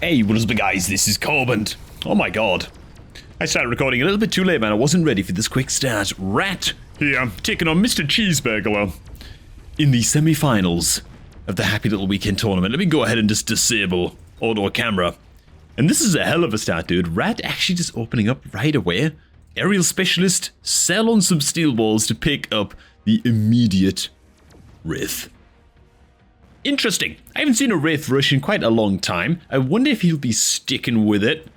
Hey, what is up guys, this is Corbin. Oh my god. I started recording a little bit too late, man. I wasn't ready for this quick start. Rat here, taking on Mr. Cheeseburger in the semi-finals of the Happy Little Weekend tournament. Let me go ahead and just disable auto camera. And this is a hell of a start, dude. Rat actually just opening up right away. Aerial specialist, sell on some steel balls to pick up the immediate Wraith. Interesting. I haven't seen a Wraith rush in quite a long time. I wonder if he'll be sticking with it.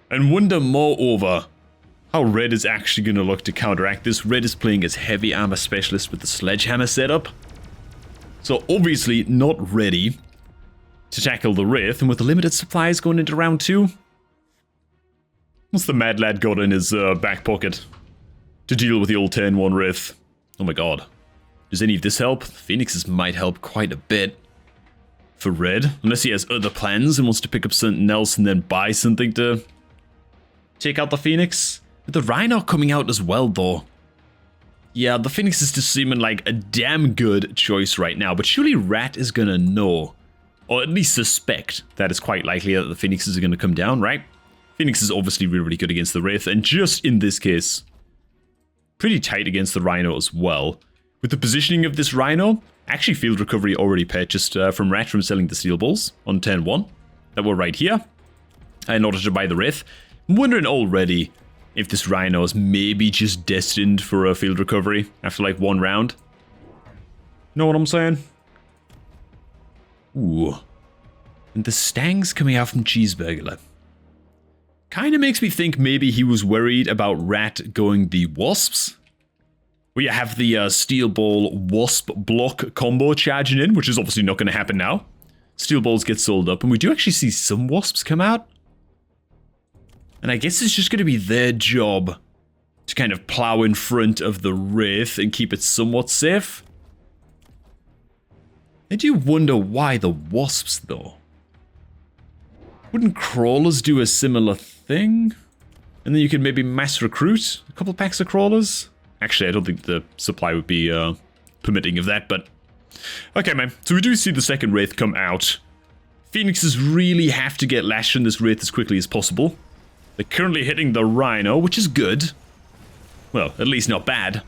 And wonder moreover how Red is actually going to look to counteract this. Red is playing as heavy armor specialist with the sledgehammer setup. So obviously not ready to tackle the Wraith. And with the limited supplies going into round 2. What's the mad lad got in his back pocket to deal with the old 10-1 Wraith? Oh my god. Does any of this help? Phoenixes might help quite a bit for Red. Unless he has other plans and wants to pick up something else and then buy something to take out the Phoenix. With the Rhino coming out as well though. Yeah, the Phoenix is just seeming like a damn good choice right now. But surely Rat is gonna know, or at least suspect, that it's quite likely that the Phoenixes are gonna come down, right? Phoenix is obviously really, really good against the Wraith. And just in this case, pretty tight against the Rhino as well. With the positioning of this Rhino, actually field recovery already purchased from Rat from selling the steel balls on 10-1 that were right here in order to buy the Wraith. I'm wondering already if this Rhino is maybe just destined for a field recovery after like one round. Know what I'm saying? Ooh. And the Stangs coming out from Cheeseburger. Kinda makes me think maybe he was worried about Rat going the Wasps. We have the Steel Ball Wasp block combo charging in, which is obviously not going to happen now. Steel Balls get sold up, and we do actually see some Wasps come out. And I guess it's just going to be their job to kind of plow in front of the Wraith and keep it somewhat safe. I do wonder why the Wasps, though. Wouldn't Crawlers do a similar thing? And then you could maybe mass recruit a couple packs of Crawlers? Actually, I don't think the supply would be permitting of that, but... Okay, man. So we do see the second Wraith come out. Phoenixes really have to get lashed on this Wraith as quickly as possible. They're currently hitting the Rhino, which is good. Well, at least not bad.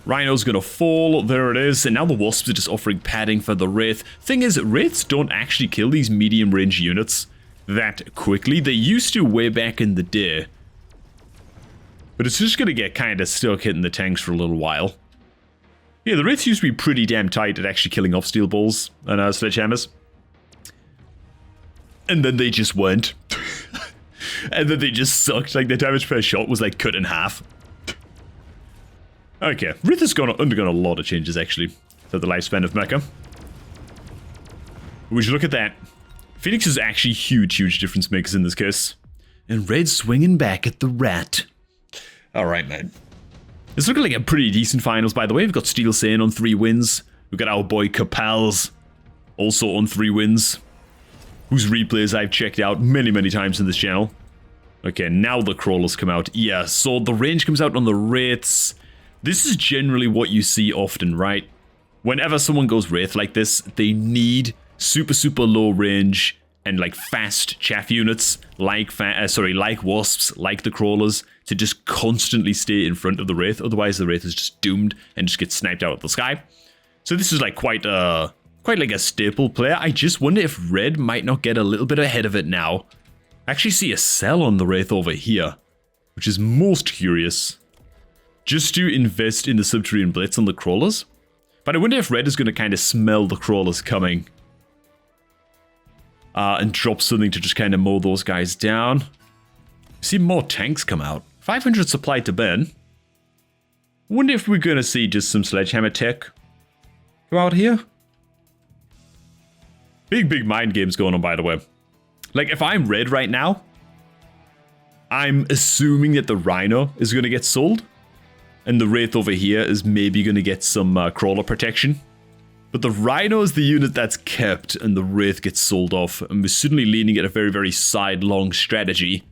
Rhino's gonna fall, there it is, and now the Wasps are just offering padding for the Wraith. Thing is, Wraiths don't actually kill these medium range units that quickly. They used to way back in the day. But it's just gonna get kinda stuck hitting the tanks for a little while. Yeah, the Wraiths used to be pretty damn tight at actually killing off steel balls and sledgehammers. And then they just weren't. And then they just sucked, like the damage per shot was like cut in half. Okay, Wraith has undergone a lot of changes actually for the lifespan of Mecha. We should look at that. Phoenix is actually huge difference makers in this case. And Red swinging back at the Rat. Alright, man. It's looking like a pretty decent finals, by the way. We've got Steel Sane on 3 wins. We've got our boy Capals also on 3 wins. Whose replays I've checked out many times in this channel. Okay, now the Crawlers come out. Yeah, so the range comes out on the Wraiths. This is generally what you see often, right? Whenever someone goes Wraith like this, they need super low range and like fast chaff units like Wasps, like the Crawlers, to just constantly stay in front of the Wraith. Otherwise the Wraith is just doomed and just gets sniped out of the sky. So this is like quite like a staple player. I just wonder if Red might not get a little bit ahead of it now. I actually see a sell on the Wraith over here, which is most curious. Just to invest in the Subterranean Blitz on the Crawlers. But I wonder if Red is going to kind of smell the Crawlers coming. And drop something to just kind of mow those guys down. See more tanks come out. 500 supply to burn. Wonder if we're going to see just some sledgehammer tech come out here. Big mind games going on, by the way. Like, if I'm Red right now, I'm assuming that the Rhino is going to get sold. And the Wraith over here is maybe going to get some Crawler protection. But the Rhino is the unit that's kept, and the Wraith gets sold off. And we're suddenly leaning at a very sidelong strategy.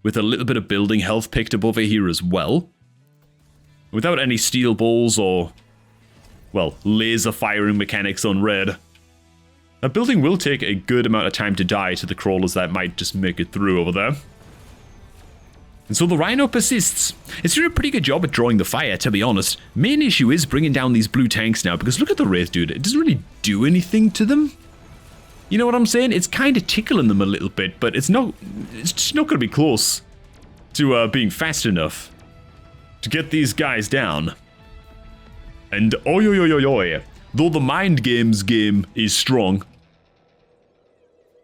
With a little bit of building health picked up over here as well. Without any steel balls or, well, laser firing mechanics on Red. A building will take a good amount of time to die to the crawlers that might just make it through over there. And so the Rhino persists. It's doing a pretty good job at drawing the fire, to be honest. Main issue is bringing down these blue tanks now, because look at the Wraith, dude. It doesn't really do anything to them. You know what I'm saying? It's kind of tickling them a little bit, but it's just not going to be close to being fast enough to get these guys down. And oi, though the mind games game is strong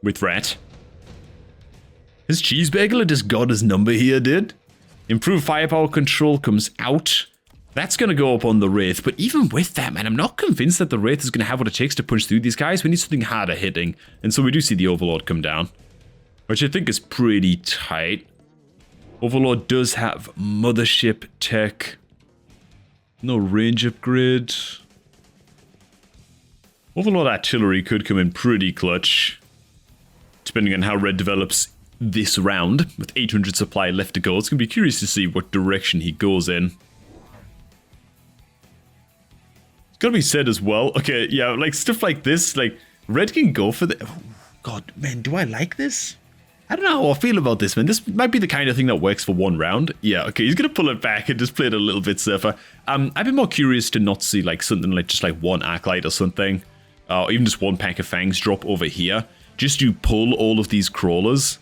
with Rat, his cheeseburger just got his number here, dude. Improved firepower control comes out. That's going to go up on the Wraith, but even with that, man, I'm not convinced that the Wraith is going to have what it takes to punch through these guys. We need something harder hitting, and so we do see the Overlord come down, which I think is pretty tight. Overlord does have mothership tech. No range upgrade. Overlord artillery could come in pretty clutch, depending on how Red develops this round. With 800 supply left to go, it's going to be curious to see what direction he goes in. It's got to be said as well. Okay, yeah, like stuff like this, like Red can go for the... Oh, God, man, do I like this? I don't know how I feel about this, man. This might be the kind of thing that works for one round. Yeah, okay, he's going to pull it back and just play it a little bit safer. I'd be more curious to not see like something like just like one Arclight or something. Or even just one pack of Fangs drop over here. Just to pull all of these crawlers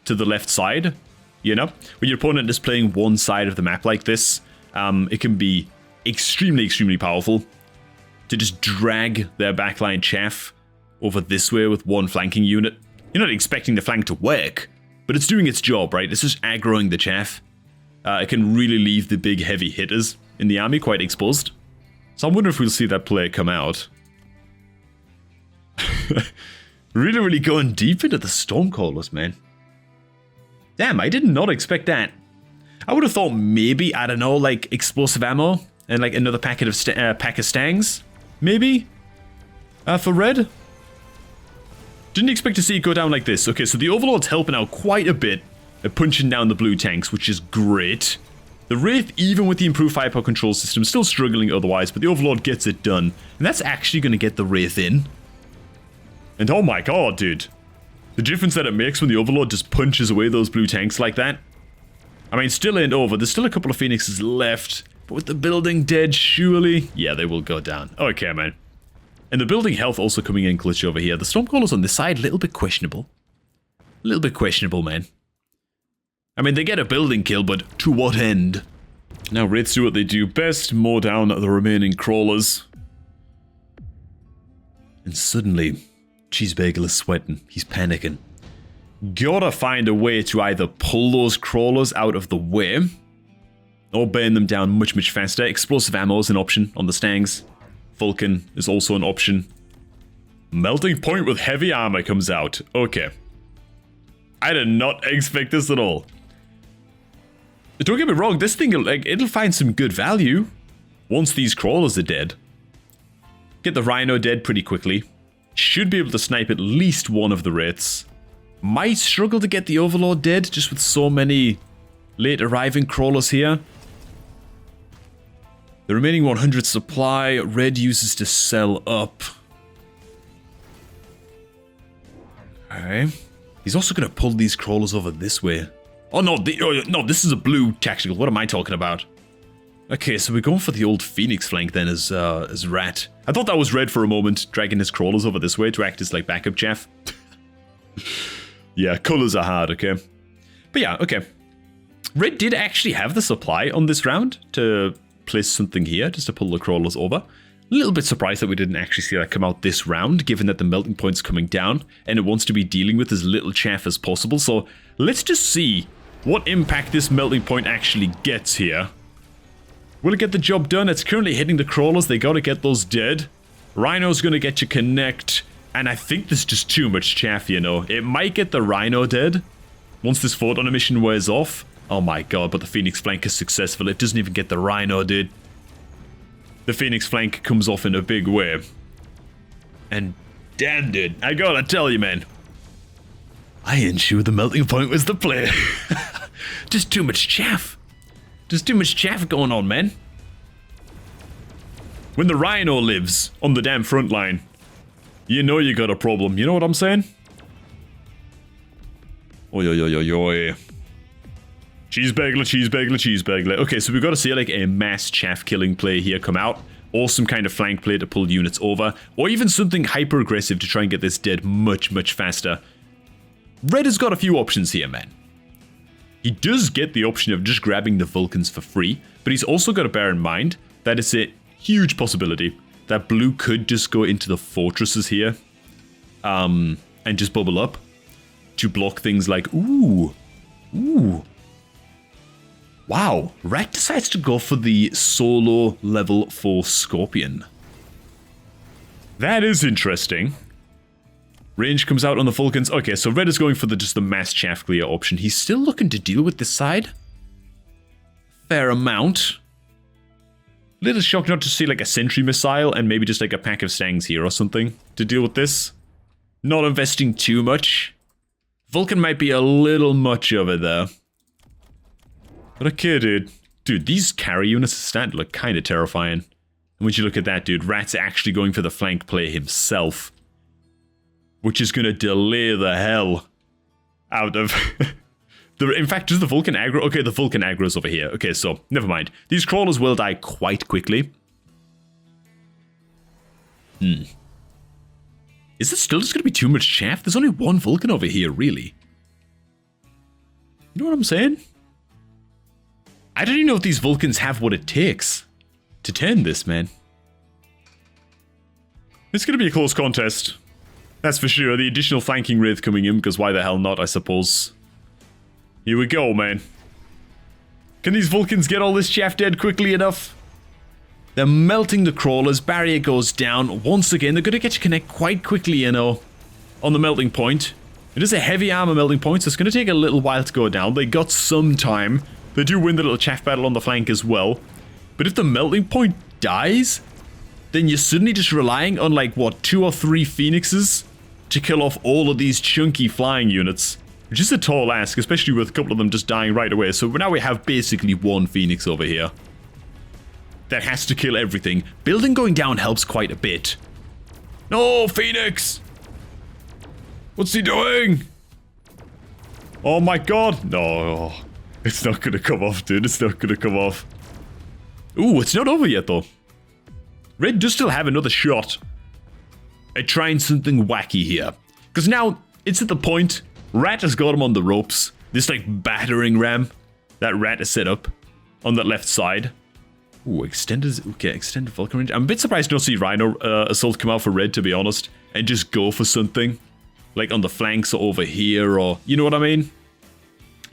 to the left side, you know? When your opponent is playing one side of the map like this, it can be extremely, extremely powerful to just drag their backline chaff over this way with one flanking unit. You're not expecting the flank to work, but it's doing its job, right? It's just aggroing the chaff. It can really leave the big heavy hitters in the army quite exposed. So I wonder if we'll see that play come out. Really, really going deep into the Stormcallers, man. Damn, I did not expect that. I would have thought maybe, I don't know, like explosive ammo and like another pack of Stangs, maybe, for Red. Didn't expect to see it go down like this. Okay, so the Overlord's helping out quite a bit at punching down the blue tanks, which is great. The Wraith, even with the improved firepower control system, still struggling otherwise, but the Overlord gets it done. And that's actually going to get the Wraith in. And oh my god, dude. The difference that it makes when the Overlord just punches away those blue tanks like that. I mean, still ain't over. There's still a couple of Phoenixes left. But with the building dead, surely... Yeah, they will go down. Okay, man. And the building health also coming in clutch over here. The Stormcallers on this side, a little bit questionable. A little bit questionable, man. I mean, they get a building kill, but to what end? Now, Wraiths do what they do best. Mow down the remaining crawlers. And suddenly... Cheeseburger is sweating. He's panicking. Gotta find a way to either pull those crawlers out of the way or burn them down much, much faster. Explosive ammo is an option on the Stangs. Vulcan is also an option. Melting point with heavy armor comes out. Okay. I did not expect this at all. Don't get me wrong, this thing, like, it'll find some good value once these crawlers are dead. Get the Rhino dead pretty quickly. Should be able to snipe at least one of the Wraiths. Might struggle to get the Overlord dead, just with so many late arriving crawlers here. The remaining 100 supply, Red uses to sell up. Okay. He's also going to pull these crawlers over this way. Oh no, no, this is a blue tactical. What am I talking about? Okay, so we're going for the old Phoenix flank then as Rat. I thought that was Red for a moment, dragging his crawlers over this way to act as like backup chaff. Yeah, colors are hard, okay? But yeah, okay. Red did actually have the supply on this round to place something here, just to pull the crawlers over. A little bit surprised that we didn't actually see that come out this round, given that the melting point's coming down, and it wants to be dealing with as little chaff as possible. So let's just see what impact this melting point actually gets here. Will it get the job done? It's currently hitting the crawlers. They gotta get those dead. Rhino's gonna get you connect. And I think there's just too much chaff, you know. It might get the Rhino dead once this photon emission wears off. Oh my god, but the Phoenix flank is successful. It doesn't even get the Rhino dead. The Phoenix flank comes off in a big way. And damn, dude, I gotta tell you, man. I ain't sure the melting point was the play. Just too much chaff. There's too much chaff going on, man. When the Rhino lives on the damn front line, You know you got a problem. You know what I'm saying? Oi, oi, oi, oi, oi. Cheeseburglar, cheeseburglar, cheeseburglar. Okay, so we've got to see like a mass chaff killing play here come out. Or some kind of flank play to pull units over. Or even something hyper aggressive to try and get this dead much, much faster. Red has got a few options here, man. He does get the option of just grabbing the Vulcans for free. But he's also got to bear in mind that it's a huge possibility that blue could just go into the fortresses here. And just bubble up. To block things like, ooh. Wow, Rat decides to go for the solo level 4 Scorpion. That is interesting. Range comes out on the Vulcans. Okay, so Red is going for just the mass chaff clear option. He's still looking to deal with this side. Fair amount. Little shocked not to see like a sentry missile and maybe just like a pack of stangs here or something to deal with this. Not investing too much. Vulcan might be a little much over there. But okay, dude. Dude, these carry units are starting to look kind of terrifying. And when you look at that, dude, Rat's actually going for the flank play himself. Which is going to delay the hell out of... In fact, does the Vulcan aggro? Okay, the Vulcan aggro's over here. Okay, so, never mind. These crawlers will die quite quickly. Is this still just going to be too much chaff? There's only one Vulcan over here, really. You know what I'm saying? I don't even know if these Vulcans have what it takes to turn this, man. It's going to be a close contest. That's for sure. The additional flanking Wraith coming in, because why the hell not, I suppose. Here we go, man. Can these Vulcans get all this chaff dead quickly enough? They're melting the crawlers. Barrier goes down. Once again, they're going to get to connect quite quickly, you know, on the melting point. It is a heavy armor melting point, so it's going to take a little while to go down. They got some time. They do win the little chaff battle on the flank as well. But if the melting point dies, then you're suddenly just relying on like, what, 2 or 3 Phoenixes to kill off all of these chunky flying units. Which is a tall ask, especially with a couple of them just dying right away. So now we have basically 1 Phoenix over here. That has to kill everything. Building going down helps quite a bit. No, Phoenix! What's he doing? Oh my god. No. It's not gonna come off, dude. It's not gonna come off. Ooh, it's not over yet, though. Red does still have another shot at trying something wacky here. Because now, it's at the point, Rat has got him on the ropes. This, like, battering ram that Rat has set up on that left side. Ooh, extended Vulcan range. I'm a bit surprised to not see Rhino Assault come out for Red, to be honest. And just go for something. Like on the flanks or over here, or... You know what I mean?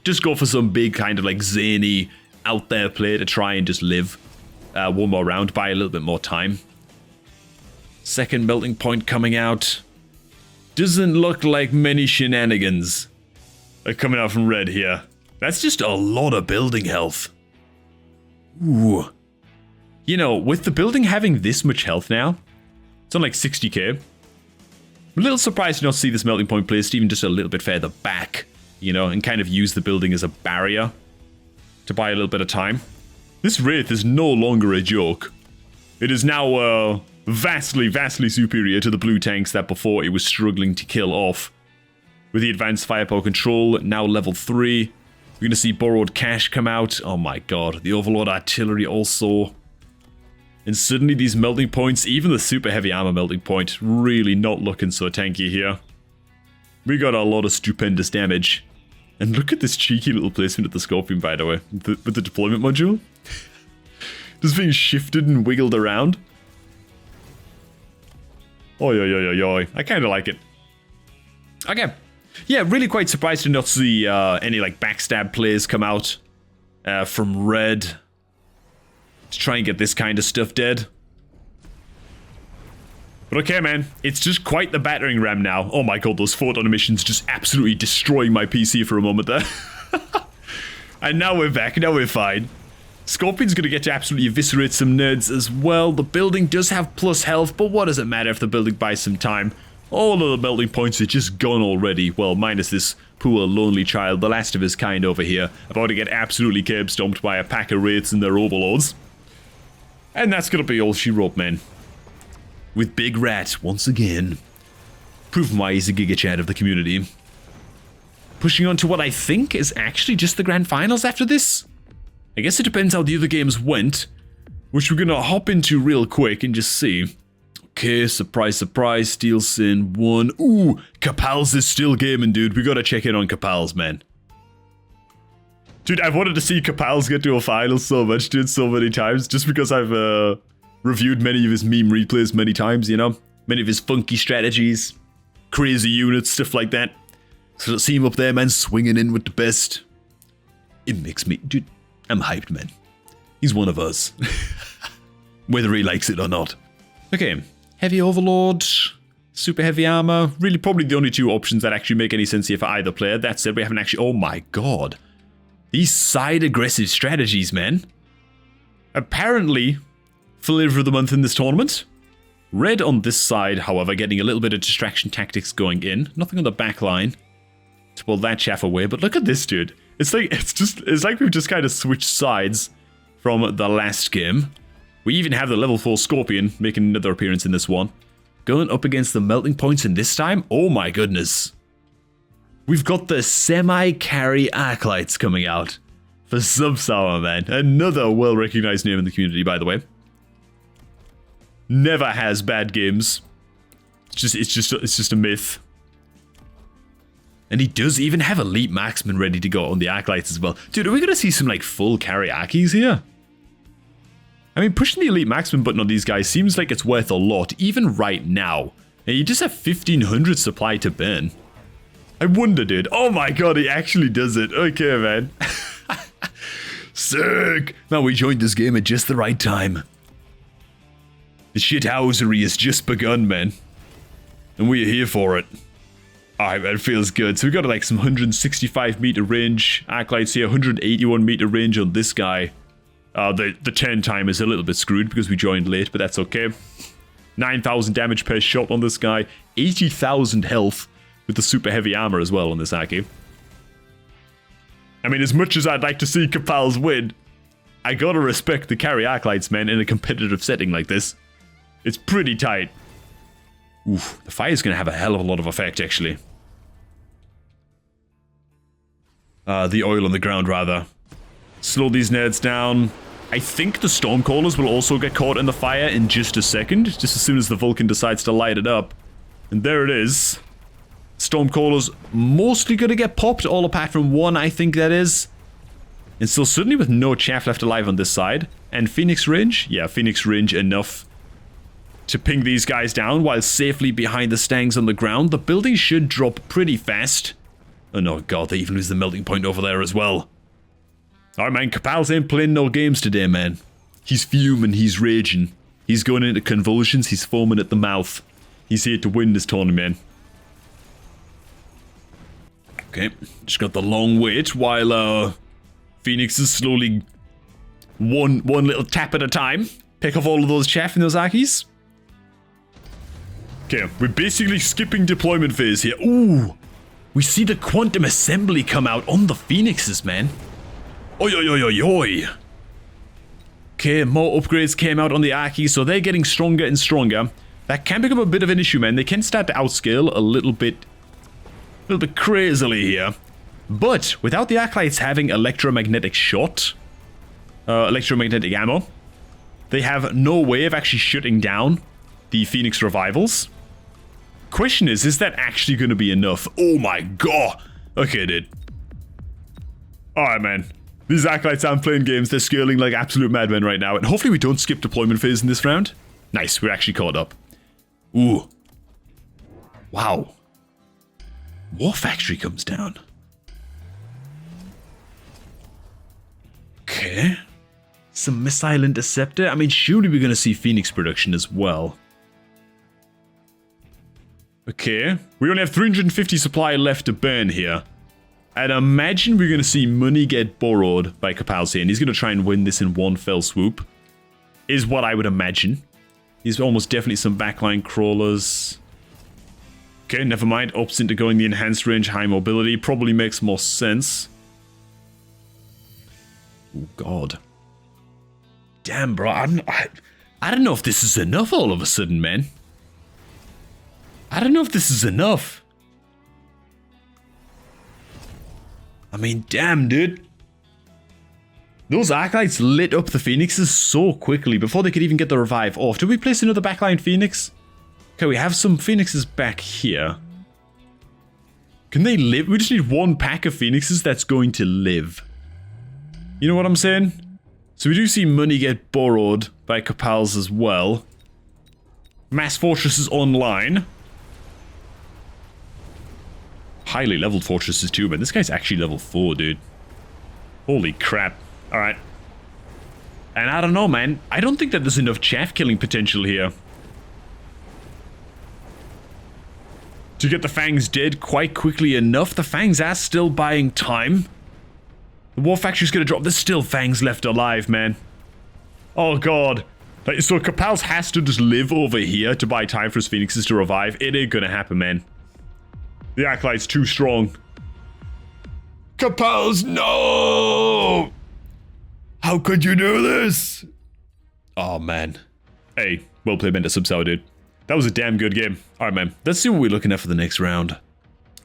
Just go for some big kind of like zany out there play to try and just live one more round, buy a little bit more time. Second melting point coming out. Doesn't look like many shenanigans are coming out from Red here. That's just a lot of building health. Ooh. You know, with the building having this much health now, it's on like 60k. I'm a little surprised to not see this melting point placed even just a little bit further back. You know, and kind of use the building as a barrier to buy a little bit of time. This Wraith is no longer a joke. It is now vastly, vastly superior to the blue tanks that before it was struggling to kill off. With the advanced firepower control, now level 3. We're going to see borrowed cash come out. Oh my god, the Overlord artillery also. And suddenly these melting points, even the super heavy armor melting point, really not looking so tanky here. We got a lot of stupendous damage. And look at this cheeky little placement of the Scorpion, by the way, with the deployment module. Just being shifted and wiggled around. Oi, oi, oi, oi, oi. I kind of like it. Okay. Yeah, really quite surprised to not see any like backstab plays come out from Red to try and get this kind of stuff dead. But okay, man, it's just quite the battering ram now. Oh my god, those photon emissions just absolutely destroying my PC for a moment there. And now we're back, now we're fine. Scorpion's gonna get to absolutely eviscerate some nerds as well. The building does have plus health, but what does it matter if the building buys some time? All of the melting points are just gone already. Well, minus this poor lonely child, the last of his kind over here, about to get absolutely curb stomped by a pack of wraiths and their overlords. And that's gonna be all she wrote, man. With Big Rat, once again, Proven why he's a Giga Chad of the community. Pushing on to what I think is actually just the grand finals after this. I guess it depends how the other games went, which we're gonna hop into real quick and just see. Okay, surprise, surprise, Steel Sin won. Ooh, Capals is still gaming, dude. We gotta check in on Capals, man. Dude, I've wanted to see Capals get to a final so much, dude, so many times, just because I've reviewed many of his meme replays many times, you know? Many of his funky strategies, crazy units, stuff like that. So to see him up there, man, swinging in with the best. It makes me... Dude, I'm hyped, man. He's one of us. Whether he likes it or not. Okay, Heavy Overlord, Super Heavy Armor. Really probably the only two options that actually make any sense here for either player. That said, we haven't actually... Oh my god. These side aggressive strategies, man. Apparently, flavor of the month in this tournament. Red on this side, however, getting a little bit of distraction tactics going in. Nothing on the back line to pull that chaff away. But look at this, dude. It's like we've just kind of switched sides from the last game. We even have the level 4 Scorpion making another appearance in this one. Going up against the melting points in this time? Oh my goodness. We've got the semi-carry Arclights coming out for Sub-Sour, man. Another well-recognized name in the community, by the way. Never has bad games. It's just a myth. And he does even have Elite Marksman ready to go on the Arclights as well. Dude, are we going to see some, like, full carry Arkies here? I mean, pushing the Elite Marksman button on these guys seems like it's worth a lot, even right now. And you just have 1,500 supply to burn. I wonder, dude. Oh my god, he actually does it. Okay, man. Sick! Now we joined this game at just the right time. The shithousery has just begun, man. And we are here for it. Alright, man, it feels good. So we got like some 165 meter range. Arclights here, 181 meter range on this guy. The 10 time is a little bit screwed because we joined late, but that's okay. 9,000 damage per shot on this guy. 80,000 health with the super heavy armor as well on this Arky. I mean, as much as I'd like to see Capals win, I gotta respect the carry Arclights, man, in a competitive setting like this. It's pretty tight. Oof, the fire's gonna have a hell of a lot of effect, actually. The oil on the ground, rather. Slow these nerds down. I think the Stormcallers will also get caught in the fire in just a second, just as soon as the Vulcan decides to light it up. And there it is. Stormcallers mostly gonna get popped, all apart from one, I think that is. And still suddenly with no chaff left alive on this side. And Phoenix range? Yeah, Phoenix range enough to ping these guys down while safely behind the stangs on the ground. The building should drop pretty fast. Oh no, god, they even lose the melting point over there as well. Alright, man, Capals ain't playing no games today, man. He's fuming, he's raging. He's going into convulsions, he's foaming at the mouth. He's here to win this tournament. Okay, just got the long wait while Phoenix is slowly one little tap at a time. Pick off all of those chaff in those Arkies. Okay, we're basically skipping deployment phase here. Ooh! We see the quantum assembly come out on the Phoenixes, man. Oi, oi, oi, oi, oi. Okay, more upgrades came out on the Arkies, so they're getting stronger and stronger. That can become a bit of an issue, man. They can start to outscale a little bit crazily here. But without the Arclights having electromagnetic shot, electromagnetic ammo, they have no way of actually shutting down the Phoenix revivals. Question is that actually going to be enough? Oh my god. Okay, dude. Alright, man. These Arclights aren't playing games. They're scaling like absolute madmen right now. And hopefully we don't skip deployment phase in this round. Nice, we're actually caught up. Ooh. Wow. War Factory comes down. Okay. Some Missile Interceptor. I mean, surely we're going to see Phoenix production as well. Okay. We only have 350 supply left to burn here. I'd imagine we're going to see money get borrowed by Capals here, and he's going to try and win this in one fell swoop. Is what I would imagine. These are almost definitely some backline crawlers. Okay, never mind. Opts into going the enhanced range, high mobility. Probably makes more sense. Oh, God. Damn, bro. I don't know if this is enough all of a sudden, man. I don't know if this is enough. I mean, damn, dude. Those Arclights lit up the Phoenixes so quickly before they could even get the revive off. Did we place another backline Phoenix? Okay, we have some Phoenixes back here. Can they live? We just need one pack of Phoenixes that's going to live. You know what I'm saying? So we do see money get borrowed by Capals as well. Mass Fortresses online. Highly leveled fortresses too, but this guy's actually level 4, dude. Holy crap. Alright. And I don't know, man. I don't think that there's enough chaff killing potential here to get the Fangs dead quite quickly enough. The Fangs are still buying time. The War Factory's gonna drop. There's still Fangs left alive, man. Oh god. Like, so Capals has to just live over here to buy time for his Phoenixes to revive. It ain't gonna happen, man. The Acolyte's too strong. Capals, no! How could you do this? Oh, man. Hey, well played, Bender Subsour, dude. That was a damn good game. Alright, man. Let's see what we're looking at for the next round.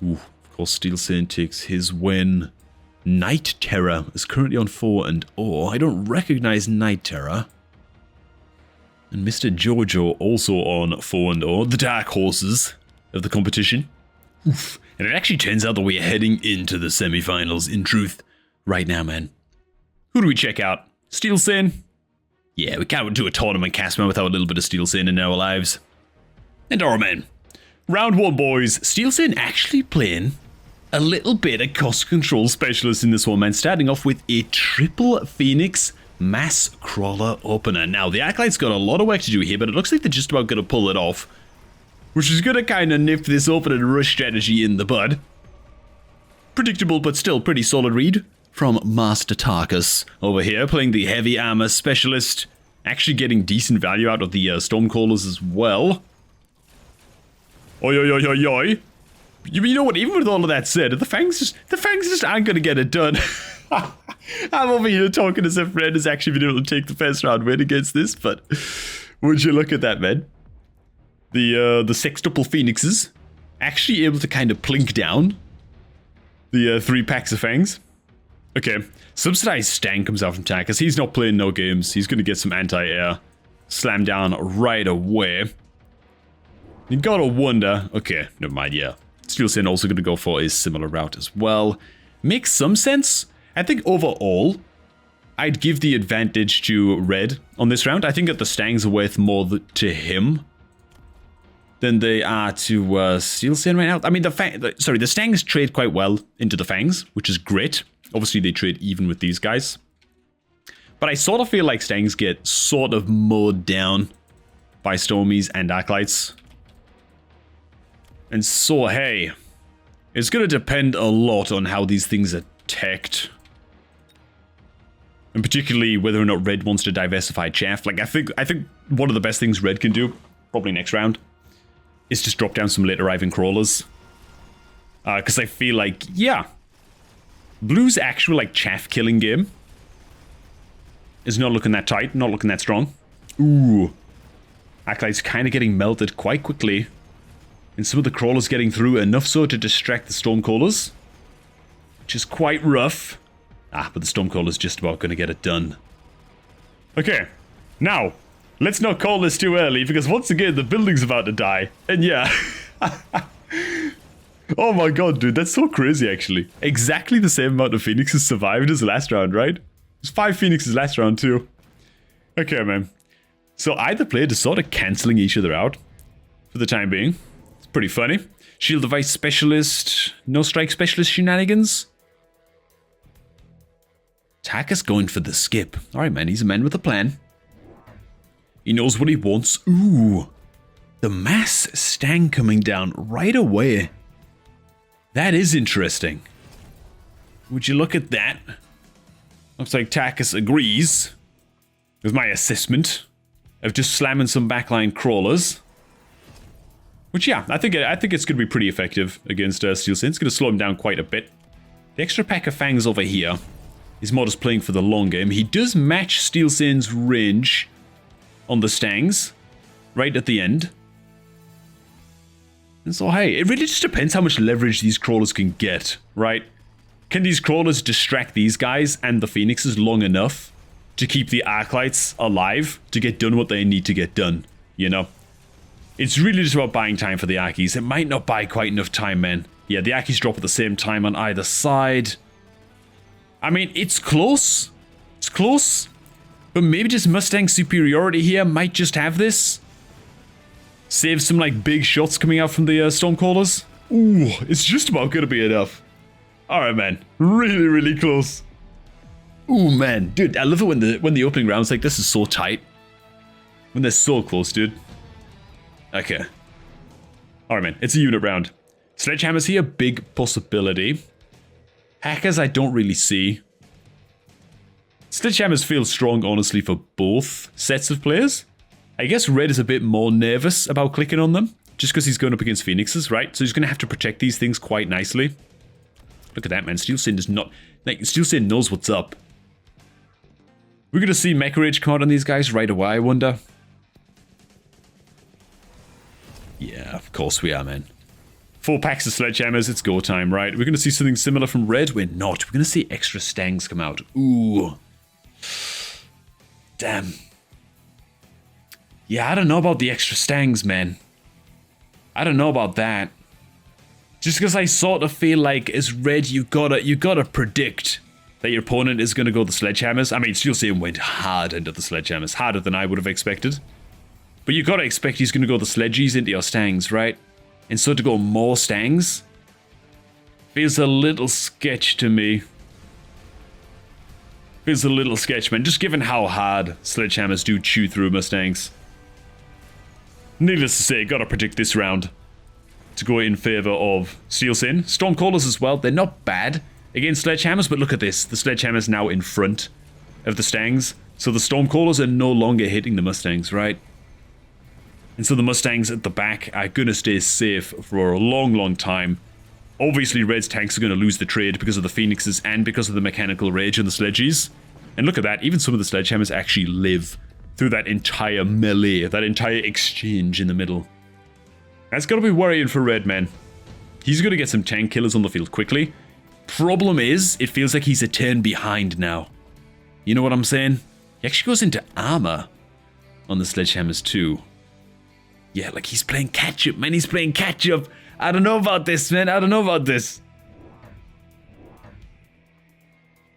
Ooh, of course, Steel Saint takes his win. Night Terror is currently on 4-0. I don't recognize Night Terror. And Mr. Jojo also on 4-0. The dark horses of the competition. Oof. And it actually turns out that we're heading into the semifinals, in truth, right now, man. Who do we check out? Steel Sin? Yeah, we can't do a tournament cast, man, without a little bit of Steel Sin in our lives. And our men. Round 1, boys. Steel Sin actually playing a little bit of cost control specialist in this one, man. Starting off with a triple Phoenix mass crawler opener. Now, the Acolyte's got a lot of work to do here, but it looks like they're just about going to pull it off. Which is going to kind of nip this open and rush strategy in the bud. Predictable, but still pretty solid read from Master Tarkus over here, playing the heavy armor specialist. Actually getting decent value out of the Stormcallers as well. Oi, oi, oi, oi, oi. You know what, even with all of that said, the Fangs just aren't going to get it done. I'm over here talking as if Red has actually been able to take the first round win against this, but would you look at that, man? The sextuple Phoenixes actually able to kind of plink down the 3 packs of Fangs. Okay, Subsidized Stang comes out from Tarkus. He's not playing no games. He's going to get some anti-air slam down right away. You gotta wonder... Okay, never mind, yeah. Steel Sin also going to go for a similar route as well. Makes some sense. I think overall, I'd give the advantage to Red on this round. I think that the Stangs are worth more to him than they are to Steel Sin right now. I mean, the Stangs trade quite well into the Fangs, which is great. Obviously, they trade even with these guys. But I sort of feel like Stangs get sort of mowed down by Stormies and Arclights. And so, hey, it's going to depend a lot on how these things are teched. And particularly whether or not Red wants to diversify chaff. Like, I think one of the best things Red can do, probably next round, is just drop down some late arriving crawlers. Because I feel like, yeah, Blue's actual, like, chaff killing game is not looking that tight, not looking that strong. Ooh. Acolyte's kind of getting melted quite quickly. And some of the crawlers getting through, enough so to distract the Stormcallers. Which is quite rough. Ah, but the Stormcaller's just about going to get it done. Okay, now, let's not call this too early, because once again, the building's about to die. And yeah. Oh my god, dude, that's so crazy, actually. Exactly the same amount of Phoenixes survived as last round, right? There's 5 Phoenixes last round, too. Okay, man. So either player is sort of cancelling each other out for the time being. It's pretty funny. Shield Device Specialist, No Strike Specialist shenanigans. Tarkus going for the skip. Alright, man, he's a man with a plan. He knows what he wants. Ooh. The mass Stang coming down right away. That is interesting. Would you look at that? Looks like Tarkus agrees with my assessment of just slamming some backline crawlers. Which, yeah, I think it's going to be pretty effective against Steel Sin. It's going to slow him down quite a bit. The extra pack of Fangs over here is more just playing for the long game. He does match Steel Sin's range on the Stangs right at the end. And so, hey, it really just depends how much leverage these crawlers can get, right? Can these crawlers distract these guys and the phoenixes long enough to keep the arclights alive to get done what they need to get done, you know? It's really just about buying time for the Archies. It might not buy quite enough time, man. Yeah, the Archies drop at the same time on either side. I mean, it's close. It's close. But maybe just Mustang superiority here might just have this. Save some, like, big shots coming out from the Stormcallers. Ooh, it's just about gonna be enough. Alright, man. Really, really close. Ooh, man. Dude, I love it when the opening rounds like this is so tight. When they're so close, dude. Okay. Alright, man. It's a unit round. Sledgehammers here, big possibility. Hackers, I don't really see. Sledgehammers feel strong, honestly, for both sets of players. I guess Red is a bit more nervous about clicking on them, just because he's going up against Phoenixes, right? So he's going to have to protect these things quite nicely. Look at that, man. Steel Sin does not... Like, Steel Sin knows what's up. We're going to see Mecha Rage come out on these guys right away, I wonder. Yeah, of course we are, man. 4 packs of Sledgehammers, it's go time, right? We're going to see something similar from Red. We're not. We're going to see extra Stangs come out. Ooh. Damn. Yeah, I don't know about the extra Stangs, man. I don't know about that. Just because I sort of feel like as Red, you gotta predict that your opponent is gonna go the Sledgehammers. I mean, Steel Sin went hard into the Sledgehammers, harder than I would have expected. But you gotta expect he's gonna go the Sledgies into your Stangs, right? And so to go more Stangs feels a little sketch to me. Feels a little sketch, man. Just given how hard Sledgehammers do chew through Mustangs. Needless to say, gotta predict this round to go in favor of Steel Sin. Stormcallers as well, they're not bad against Sledgehammers, but look at this. The Sledgehammer's now in front of the Stangs, so the Stormcallers are no longer hitting the Mustangs, right? And so the Mustangs at the back are gonna stay safe for a long, long time. Obviously, Red's tanks are gonna lose the trade because of the Phoenixes and because of the Mechanical Rage and the Sledgies. And look at that, even some of the Sledgehammers actually live through that entire melee, that entire exchange in the middle. That's gotta be worrying for Red, man. He's gonna get some tank killers on the field quickly. Problem is, it feels like he's a turn behind now. You know what I'm saying? He actually goes into armor on the Sledgehammers too. Yeah, like he's playing catch-up, man. He's playing catch-up. I don't know about this, man. I don't know about this.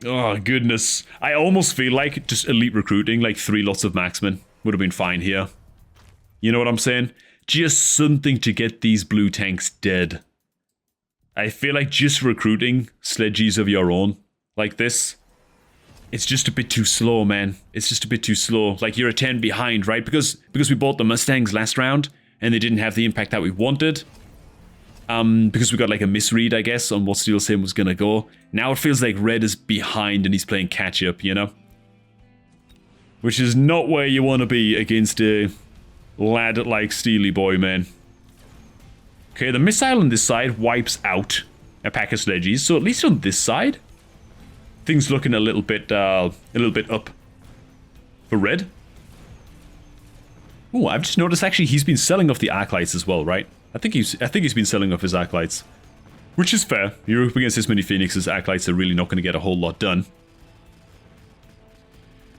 Oh, goodness. I almost feel like just elite recruiting, like 3 lots of marksmen would have been fine here. You know what I'm saying? Just something to get these blue tanks dead. I feel like just recruiting sledgies of your own like this, it's just a bit too slow, man. It's just a bit too slow. Like, you're a 10 behind, right? Because we bought the Mustangs last round, and they didn't have the impact that we wanted. Because we got, like, a misread, I guess, on what Steel Sin was gonna go. Now it feels like Red is behind, and he's playing catch-up, you know? Which is not where you want to be against a lad like Steely Boy, man. Okay, the missile on this side wipes out a pack of sledgies, so at least on this side, things looking a little bit up for Red. Oh, I've just noticed actually he's been selling off the arc lights as well, right? I think he's been selling off his arc lights, which is fair. You're up against this many Phoenixes, arc lights are really not going to get a whole lot done.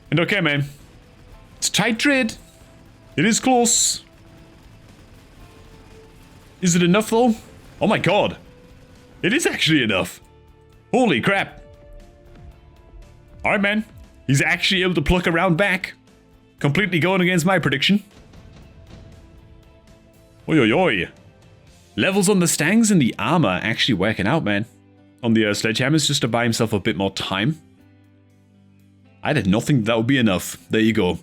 And okay, man, it's a tight trade. It is close. Is it enough though? Oh my god, it is actually enough. Holy crap. Alright, man. He's actually able to pluck a round back. Completely going against my prediction. Oi, oi, oi. Levels on the Stangs and the armor actually working out, man. On the Sledgehammers, just to buy himself a bit more time. I did not think that would be enough. There you go.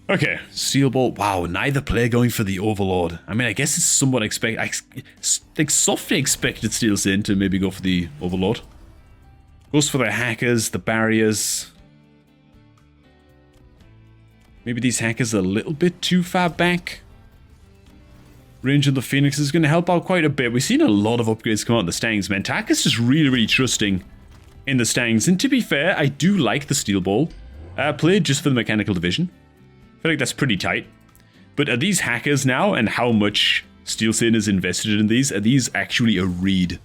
Okay, Steel Bolt. Wow, neither player going for the Overlord. I mean, I guess it's somewhat like softly expected Steel Sin to maybe go for the Overlord. Goes for the hackers, the barriers. Maybe these hackers are a little bit too far back. Range of the Phoenix is going to help out quite a bit. We've seen a lot of upgrades come out in the Stangs, man. Tak is just really, really trusting in the Stangs. And to be fair, I do like the Steel Ball. Played just for the Mechanical Division. I feel like that's pretty tight. But are these hackers now, and how much Steel Sin is invested in these. Are these actually a read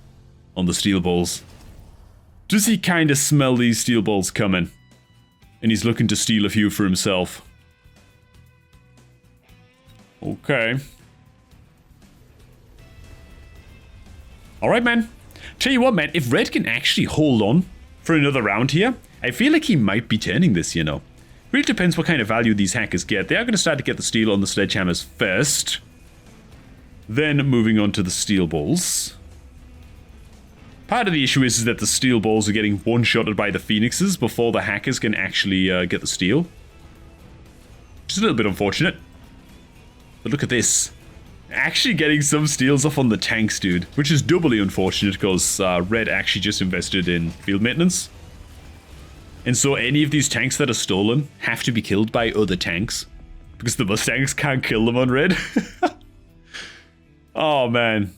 on the steel balls? Does he kind of smell these steel balls coming? And he's looking to steal a few for himself. Okay. Alright, man. Tell you what, man, if Red can actually hold on for another round here, I feel like he might be turning this, you know. Really depends what kind of value these hackers get. They are going to start to get the steel on the sledgehammers first. Then moving on to the steel balls. Part of the issue is that the steel balls are getting one-shotted by the phoenixes before the hackers can actually get the steel. Which is a little bit unfortunate. But look at this. Actually getting some steals off on the tanks, dude. Which is doubly unfortunate because Red actually just invested in field maintenance. And so any of these tanks that are stolen have to be killed by other tanks. Because the Mustangs can't kill them on Red. Oh, man.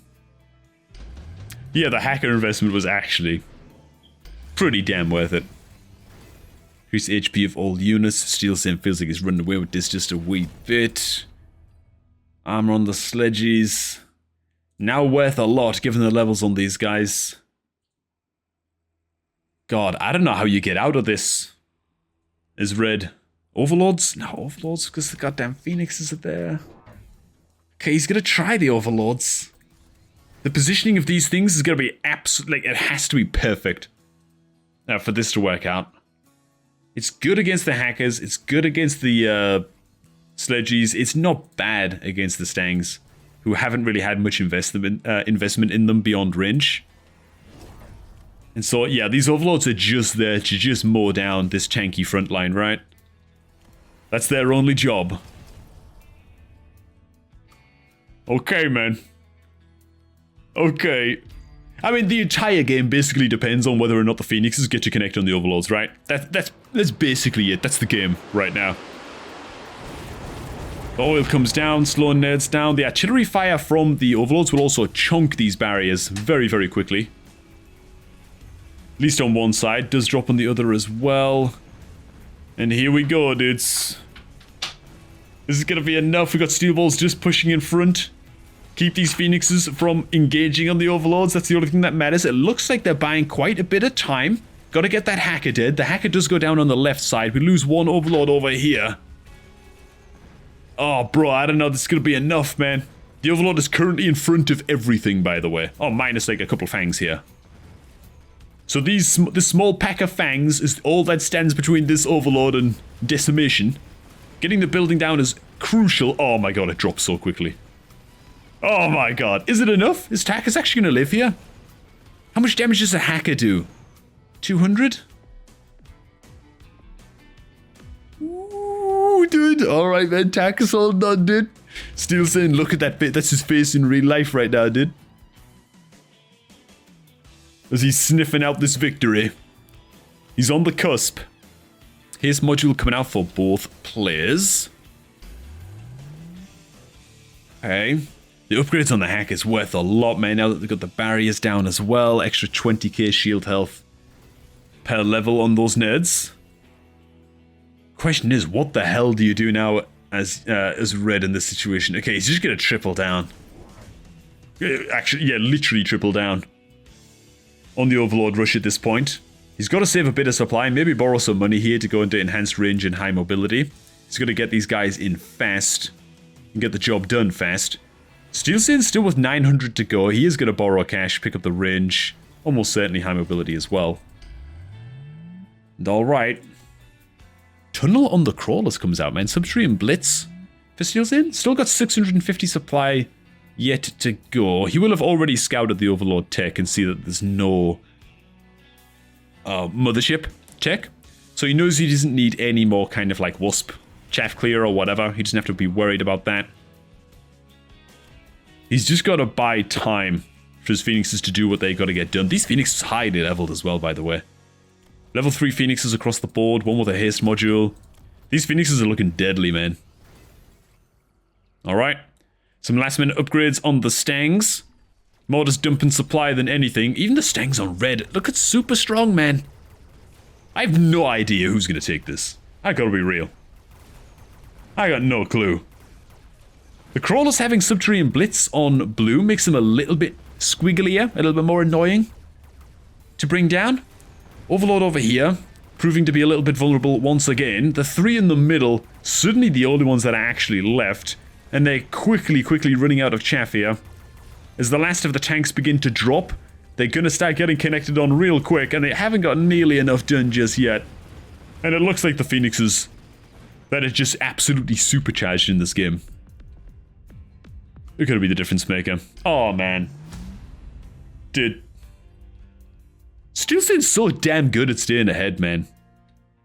Yeah, the hacker investment was actually pretty damn worth it. Increase HP of all units. Steel Sin feels like he's running away with this just a wee bit. Armor on the sledges. Now worth a lot given the levels on these guys. God, I don't know how you get out of this. Is Red Overlords? No, Overlords because the goddamn Phoenixes are there. Okay, he's gonna try the Overlords. The positioning of these things is gonna be absolutely, like, it has to be perfect for this to work out. It's good against the hackers. It's good against the sledgies. It's not bad against the Stangs, who haven't really had much investment in them beyond range. And so, yeah, these Overlords are just there to just mow down this tanky front line, right? That's their only job. Okay, man. Okay. I mean, the entire game basically depends on whether or not the Phoenixes get to connect on the Overlords, right? That's basically it. That's the game right now. The oil comes down, slowing nerds down. The artillery fire from the Overlords will also chunk these barriers very, very quickly. At least on one side. Does drop on the other as well. And here we go, dudes. This is gonna be enough. We got steel balls just pushing in front. Keep these Phoenixes from engaging on the Overlords. That's the only thing that matters. It looks like they're buying quite a bit of time. Gotta get that hacker dead. The hacker does go down on the left side. We lose one Overlord over here. Oh, bro, I don't know. This is gonna be enough, man. The Overlord is currently in front of everything, by the way. Oh, minus like a couple fangs here. So this small pack of fangs is all that stands between this Overlord and decimation. Getting the building down is crucial. Oh my god, it drops so quickly. Oh my god. Is it enough? Is Takis actually going to live here? How much damage does a hacker do? 200? Ooh, dude. Alright, man. Takis holding on, dude. Still saying, look at that bit. That's his face in real life right now, dude. As he's sniffing out this victory. He's on the cusp. Here's module coming out for both players. Okay. The upgrades on the hack is worth a lot, man, now that they've got the barriers down as well. Extra 20k shield health per level on those nerds. Question is, what the hell do you do now as Red in this situation? Okay, he's just gonna triple down. Actually, yeah, literally triple down on the Overlord rush at this point. He's got to save a bit of supply, maybe borrow some money here to go into enhanced range and high mobility. He's going to get these guys in fast and get the job done fast. Steel Sin's still with 900 to go. He is going to borrow cash, pick up the range, almost certainly high mobility as well. And alright. Tunnel on the Crawlers comes out, man. Subtree and Blitz for Steel Sin. Still got 650 supply yet to go. He will have already scouted the Overlord tech and see that there's no mothership tech. So he knows he doesn't need any more kind of like WASP chaff clear or whatever. He doesn't have to be worried about that. He's just got to buy time for his Phoenixes to do what they got to get done. These Phoenixes highly leveled as well, by the way. Level 3 Phoenixes across the board, one with a haste module. These Phoenixes are looking deadly, man. Alright. Some last minute upgrades on the Stangs. More just dumping supply than anything. Even the Stangs on Red. Look, it's super strong, man. I have no idea who's going to take this. I gotta be real. I got no clue. The Crawlers having Subterranean Blitz on blue makes them a little bit squigglier, a little bit more annoying to bring down. Overlord over here, proving to be a little bit vulnerable once again. The three in the middle, certainly the only ones that are actually left. And they're quickly running out of chaff here. As the last of the tanks begin to drop, they're gonna start getting connected on real quick, and they haven't got nearly enough done just yet. And it looks like the Phoenixes that are just absolutely supercharged in this game. They're gonna be the difference maker. Oh man. Dude. Steel Saint's so damn good at staying ahead, man.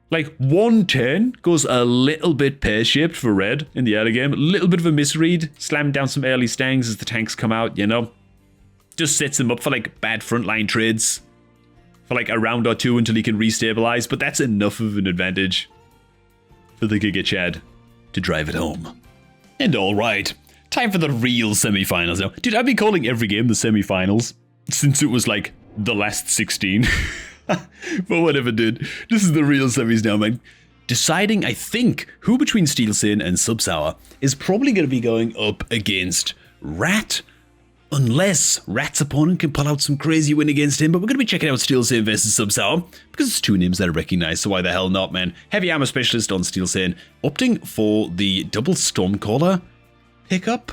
Like, one turn goes a little bit pear-shaped for red in the early game. A little bit of a misread. Slamming down some early stangs as the tanks come out, you know. Just sets him up for, like, bad frontline trades. For, like, a round or two until he can restabilize. But that's enough of an advantage for the Giga Chad to drive it home. And alright, time for the real semi-finals now. Dude, I've been calling every game the semi-finals since it was, like, the last 16. But whatever, dude. This is the real semis now, man. Deciding, I think, who between Steel Sin and Sub-Sour is probably going to be going up against Rat. Unless Rat's opponent can pull out some crazy win against him. But we're going to be checking out Steel Sin versus Sub-Sour. Because it's two names that I recognize, so why the hell not, man. Heavy Armor Specialist on Steel Sin. Opting for the double Stormcaller pickup.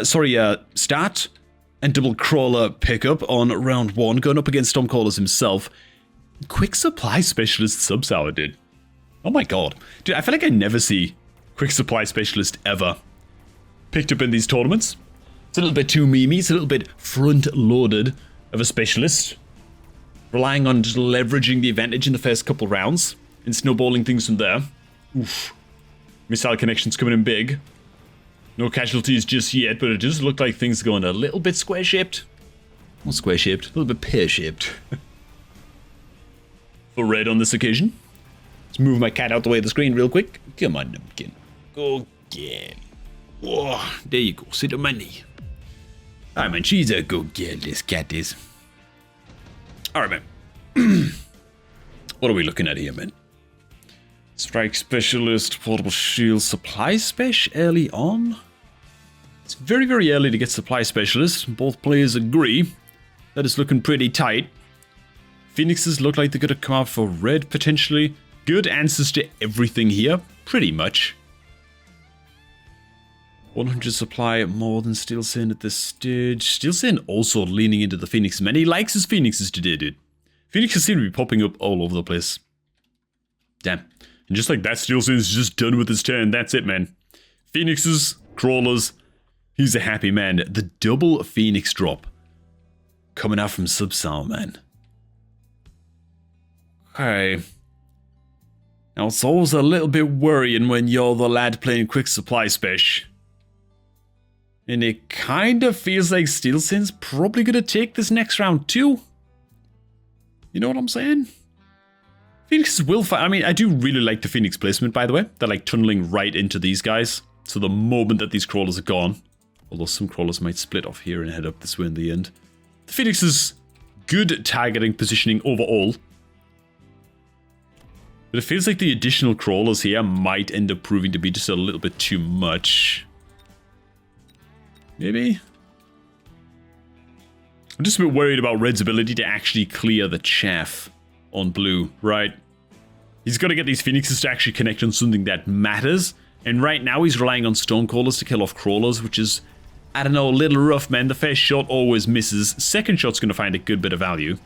Start. And double Crawler pickup on round 1, going up against Stormcallers himself. Quick Supply Specialist Sub-Sour, dude. Oh my god. Dude, I feel like I never see Quick Supply Specialist ever picked up in these tournaments. It's a little bit too memey, it's a little bit front-loaded of a specialist. Relying on just leveraging the advantage in the first couple rounds and snowballing things from there. Oof. Missile connections coming in big. No casualties just yet, but it does look like things are going a little bit square-shaped. Not square-shaped, a little bit pear-shaped. For red on this occasion. Let's move my cat out the way of the screen real quick. Come on, Numpkin. Go get. Whoa, there you go. Sit on my knee. Alright, man, she's a good girl, this cat is. Alright, man. What are we looking at here, man? Strike Specialist, Portable Shield, Supply Spec early on. It's very, very early to get Supply Specialist. Both players agree that it's looking pretty tight. Phoenixes look like they're going to come out for red, potentially. Good answers to everything here, pretty much. 100 supply more than Steel Sin at this stage. Steel Sin also leaning into the Phoenix. Man, he likes his Phoenixes today, dude. Phoenixes seem to be popping up all over the place. Damn. And just like that, Steel Sin's just done with his turn. That's it, man. Phoenixes, Crawlers. He's a happy man. The double Phoenix drop coming out from Sub-Sour, man. Okay. Now, it's always a little bit worrying when you're the lad playing Quick Supply Spec. And it kind of feels like Steel Sin's probably going to take this next round too. You know what I'm saying? Phoenixes will fight. I mean, I do really like the Phoenix placement, by the way. They're like tunneling right into these guys. So the moment that these Crawlers are gone, although some Crawlers might split off here and head up this way in the end. The Phoenix is good targeting positioning overall. But it feels like the additional Crawlers here might end up proving to be just a little bit too much. Maybe? I'm just a bit worried about Red's ability to actually clear the chaff on blue, right? He's got to get these Phoenixes to actually connect on something that matters. And right now he's relying on Stormcallers to kill off Crawlers, which is, I don't know, a little rough, man. The first shot always misses. Second shot's going to find a good bit of value.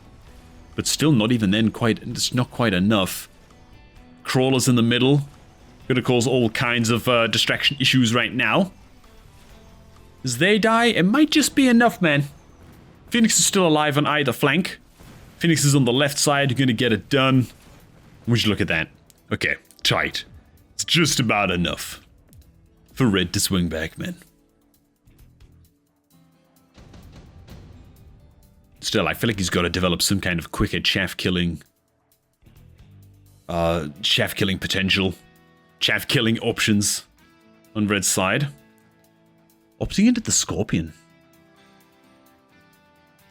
But still not even then it's not quite enough. Crawlers in the middle. Going to cause all kinds of distraction issues right now. As they die, it might just be enough, man. Phoenix is still alive on either flank. Phoenix is on the left side, going to get it done. Would you look at that? Okay, tight. It's just about enough for Red to swing back, man. Still, I feel like he's got to develop some kind of quicker chaff killing potential. Chaff killing options on Red's side. Opting into the Scorpion.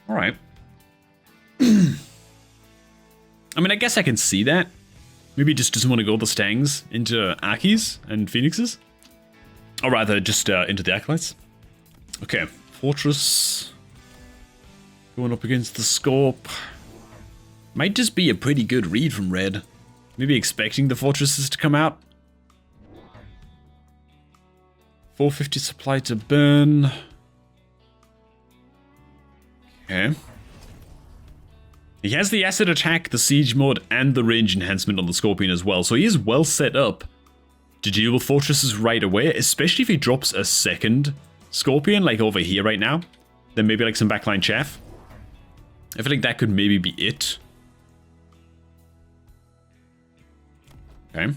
Alright. I mean, I guess I can see that. Maybe he just doesn't want to go the Stangs into Akis and Phoenixes. Or rather, just into the acolytes. Okay, fortress. Going up against the scope. Might just be a pretty good read from red. Maybe expecting the fortresses to come out. 450 supply to burn. Okay. He has the acid attack, the siege mode, and the range enhancement on the Scorpion as well, so he is well set up to deal with fortresses right away, especially if he drops a second Scorpion, like over here right now. Then maybe like some backline chaff. I feel like that could maybe be it. Okay.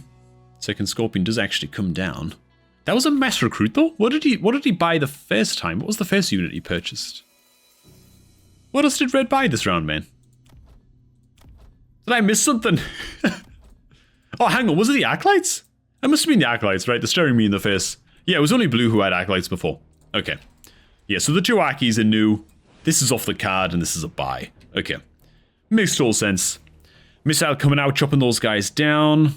Second Scorpion does actually come down. That was a mass recruit though? What did he buy the first time? What was the first unit he purchased? What else did red buy this round, man? Did I miss something? Oh, hang on, was it the acolytes? That must have been the acolytes, right? They're staring me in the face. Yeah, it was only blue who had acolytes before. Okay. Yeah, so the two Akis are new. This is off the card and this is a buy. Okay. Makes total sense. Missile coming out, chopping those guys down.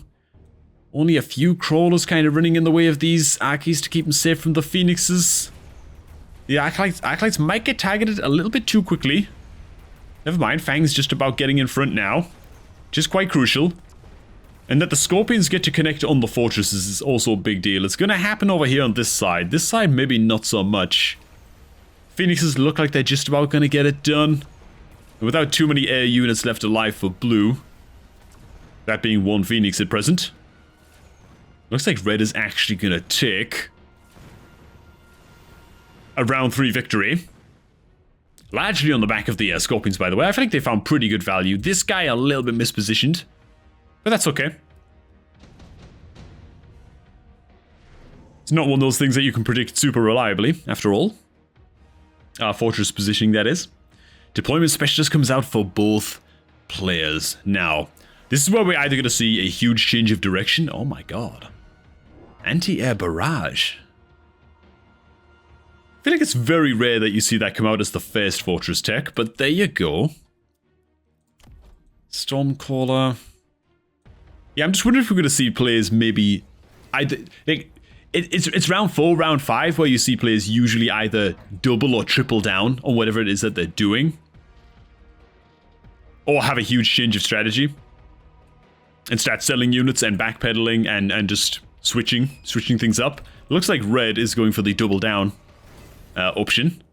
Only a few crawlers kind of running in the way of these Akis to keep them safe from the Phoenixes. The acolytes might get targeted a little bit too quickly. Never mind, Fang's just about getting in front now. Which is quite crucial. And that the Scorpions get to connect on the fortresses is also a big deal. It's going to happen over here on this side. This side, maybe not so much. Phoenixes look like they're just about going to get it done. And without too many air units left alive for blue. That being one Phoenix at present. Looks like red is actually going to take a round 3 victory. Largely on the back of the Scorpions, by the way. I think they found pretty good value. This guy a little bit mispositioned. But that's okay. It's not one of those things that you can predict super reliably, after all. Fortress positioning, that is. Deployment Specialist comes out for both players. Now, this is where we're either going to see a huge change of direction. Oh my god. Anti-air barrage. I feel like it's very rare that you see that come out as the first fortress tech, but there you go. Stormcaller. Yeah, I'm just wondering if we're going to see players maybe either like it's round 4, round 5 where you see players usually either double or triple down on whatever it is that they're doing, or have a huge change of strategy and start selling units and backpedaling and just switching things up. It looks like red is going for the double down option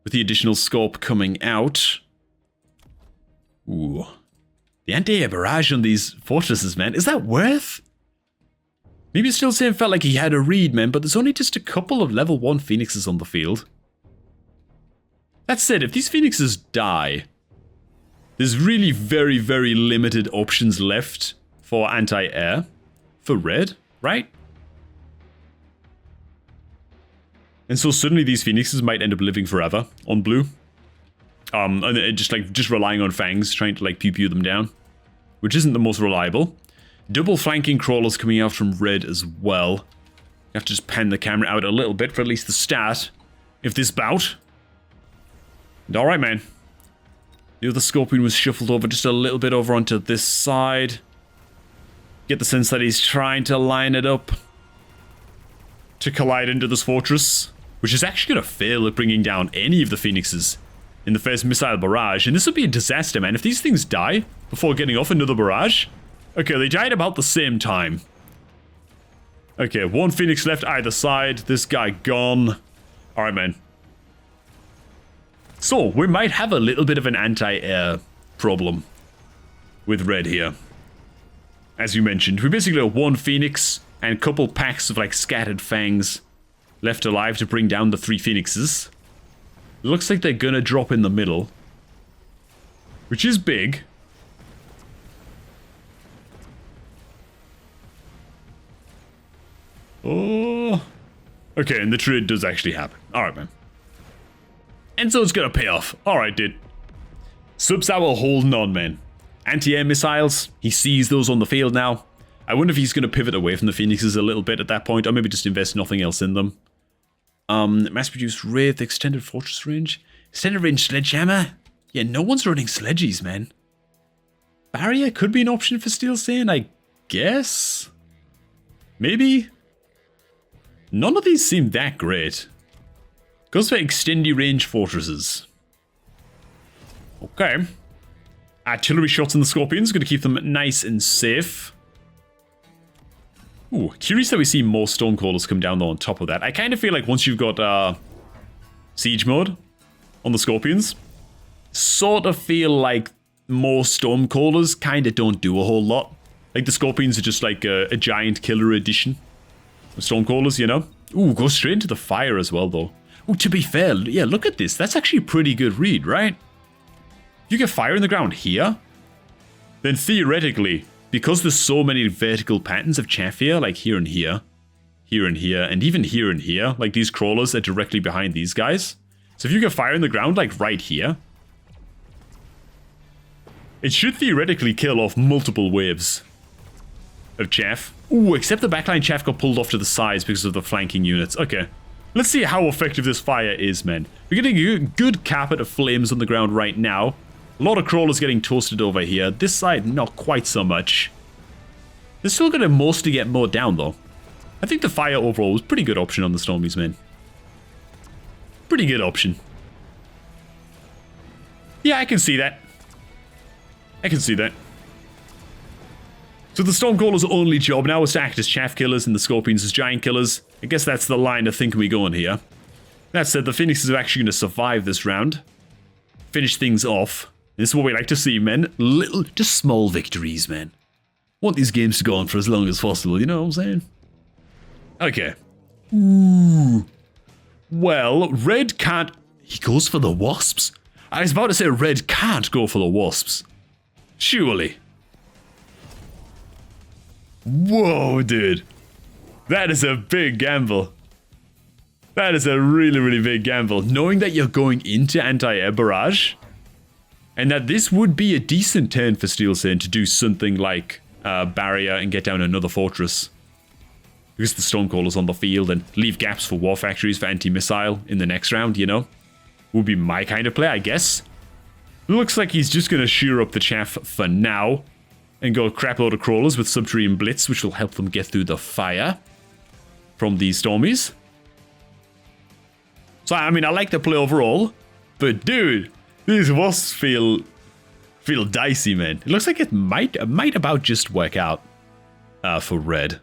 with the additional scope coming out. Ooh. The anti-air barrage on these fortresses, man. Is that worth? Maybe still saying felt like he had a read, man, but there's only just a couple of level 1 Phoenixes on the field. That said, if these Phoenixes die, there's really very, very limited options left for anti-air for red, right? And so suddenly these Phoenixes might end up living forever on blue. And just relying on Fangs, trying to like pew them down. Which isn't the most reliable. Double flanking crawlers coming out from red as well. You have to just pan the camera out a little bit for at least the start of this bout. And alright, man. The other Scorpion was shuffled over just a little bit over onto this side. Get the sense that he's trying to line it up to collide into this fortress, which is actually going to fail at bringing down any of the Phoenixes in the first missile barrage. And this would be a disaster, man. If these things die before getting off another barrage. Okay, they died about the same time. Okay, one Phoenix left either side. This guy gone. Alright, man. So, we might have a little bit of an anti-air problem with red here. As you mentioned, we basically have one Phoenix and a couple packs of like scattered Fangs left alive to bring down the 3 Phoenixes. Looks like they're gonna drop in the middle, which is big. Oh. Okay, and the trade does actually happen. Alright, man. And so it's gonna pay off. Alright, dude. Subsour holding on, man. Anti-air missiles. He sees those on the field now. I wonder if he's gonna pivot away from the Phoenixes a little bit at that point, or maybe just invest nothing else in them. Mass-produced Wraith, extended fortress range. Extended range sledgehammer? Yeah, no one's running sledgies, man. Barrier could be an option for Steel Stain, I guess? Maybe? None of these seem that great. Goes for extended range fortresses. Okay. Artillery shots on the Scorpions, going to keep them nice and safe. Ooh, curious that we see more Stormcallers come down though on top of that. I kind of feel like once you've got siege mode on the Scorpions, sort of feel like more Stormcallers kind of don't do a whole lot. Like the Scorpions are just like a giant killer edition of Stormcallers, you know? Ooh, go straight into the fire as well though. Ooh, to be fair, yeah, look at this. That's actually a pretty good read, right? If you get fire in the ground here, then theoretically, because there's so many vertical patterns of chaff here, like here and here, here and here, and even here and here, like these crawlers are directly behind these guys. So if you get fire in the ground, like right here, it should theoretically kill off multiple waves of chaff. Ooh, except the backline chaff got pulled off to the sides because of the flanking units. Okay. Let's see how effective this fire is, man. We're getting a good carpet of flames on the ground right now. A lot of crawlers getting toasted over here. This side, not quite so much. They're still going to mostly get mowed down, though. I think the fire overall was a pretty good option on the Stormies, man. Pretty good option. Yeah, I can see that. I can see that. So the Stormcallers' only job now is to act as chaff killers and the Scorpions as giant killers. I guess that's the line of thinking we go on here. That said, the Phoenixes are actually going to survive this round. Finish things off. This is what we like to see, men. Just small victories, man. Want these games to go on for as long as possible, you know what I'm saying? Okay. Ooh. Well, Red can't... He goes for the wasps? I was about to say Red can't go for the wasps. Surely. Whoa, dude. That is a big gamble. That is a really, really big gamble. Knowing that you're going into anti-air barrage, and that this would be a decent turn for Steel Saint to do something like barrier and get down another fortress. Because the Stormcaller's on the field and leave gaps for war factories for anti-missile in the next round, you know? Would be my kind of play, I guess. Looks like he's just going to shear up the chaff for now. And go a crap load of crawlers with subterranean blitz, which will help them get through the fire from these Stormies. So, I mean, I like the play overall. But, dude, these wasps feel dicey, man. It looks like it might about just work out for Red.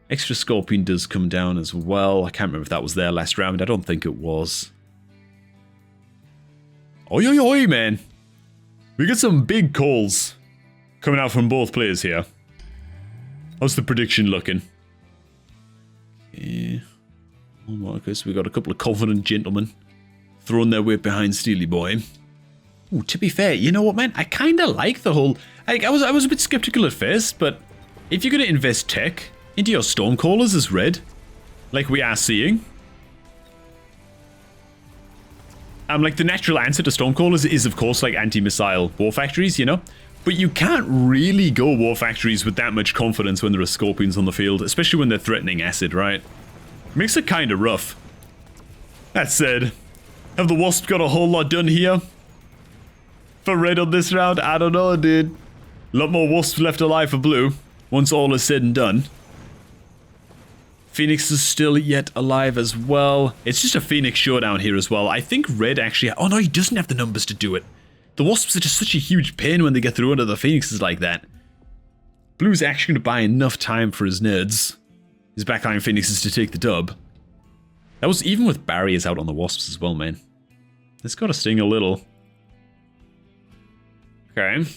Extra Scorpion does come down as well. I can't remember if that was there last round. I don't think it was. Oi, oi, oi, man. We get some big calls coming out from both players here. How's the prediction looking? Yeah. Oh, okay, so we got a couple of confident gentlemen throwing their weight behind Steely Boy. Ooh, to be fair, you know what, man? I kind of like the whole... I was a bit skeptical at first, but if you're going to invest tech into your Stormcallers as Red, like we are seeing, like the natural answer to Stormcallers is, of course, like anti-missile war factories, you know? But you can't really go war factories with that much confidence when there are Scorpions on the field, especially when they're threatening acid, right? Makes it kind of rough. That said, have the Wasps got a whole lot done here for Red on this round? I don't know, dude. A lot more Wasps left alive for Blue once all is said and done. Phoenix is still yet alive as well. It's just a Phoenix showdown here as well. I think Red actually... Oh no, he doesn't have the numbers to do it. The Wasps are just such a huge pain when they get through under the Phoenixes like that. Blue's actually going to buy enough time for his nerds, his backline Phoenixes, to take the dub. That was even with barriers out on the Wasps as well, man. It's got to sting a little. Okay.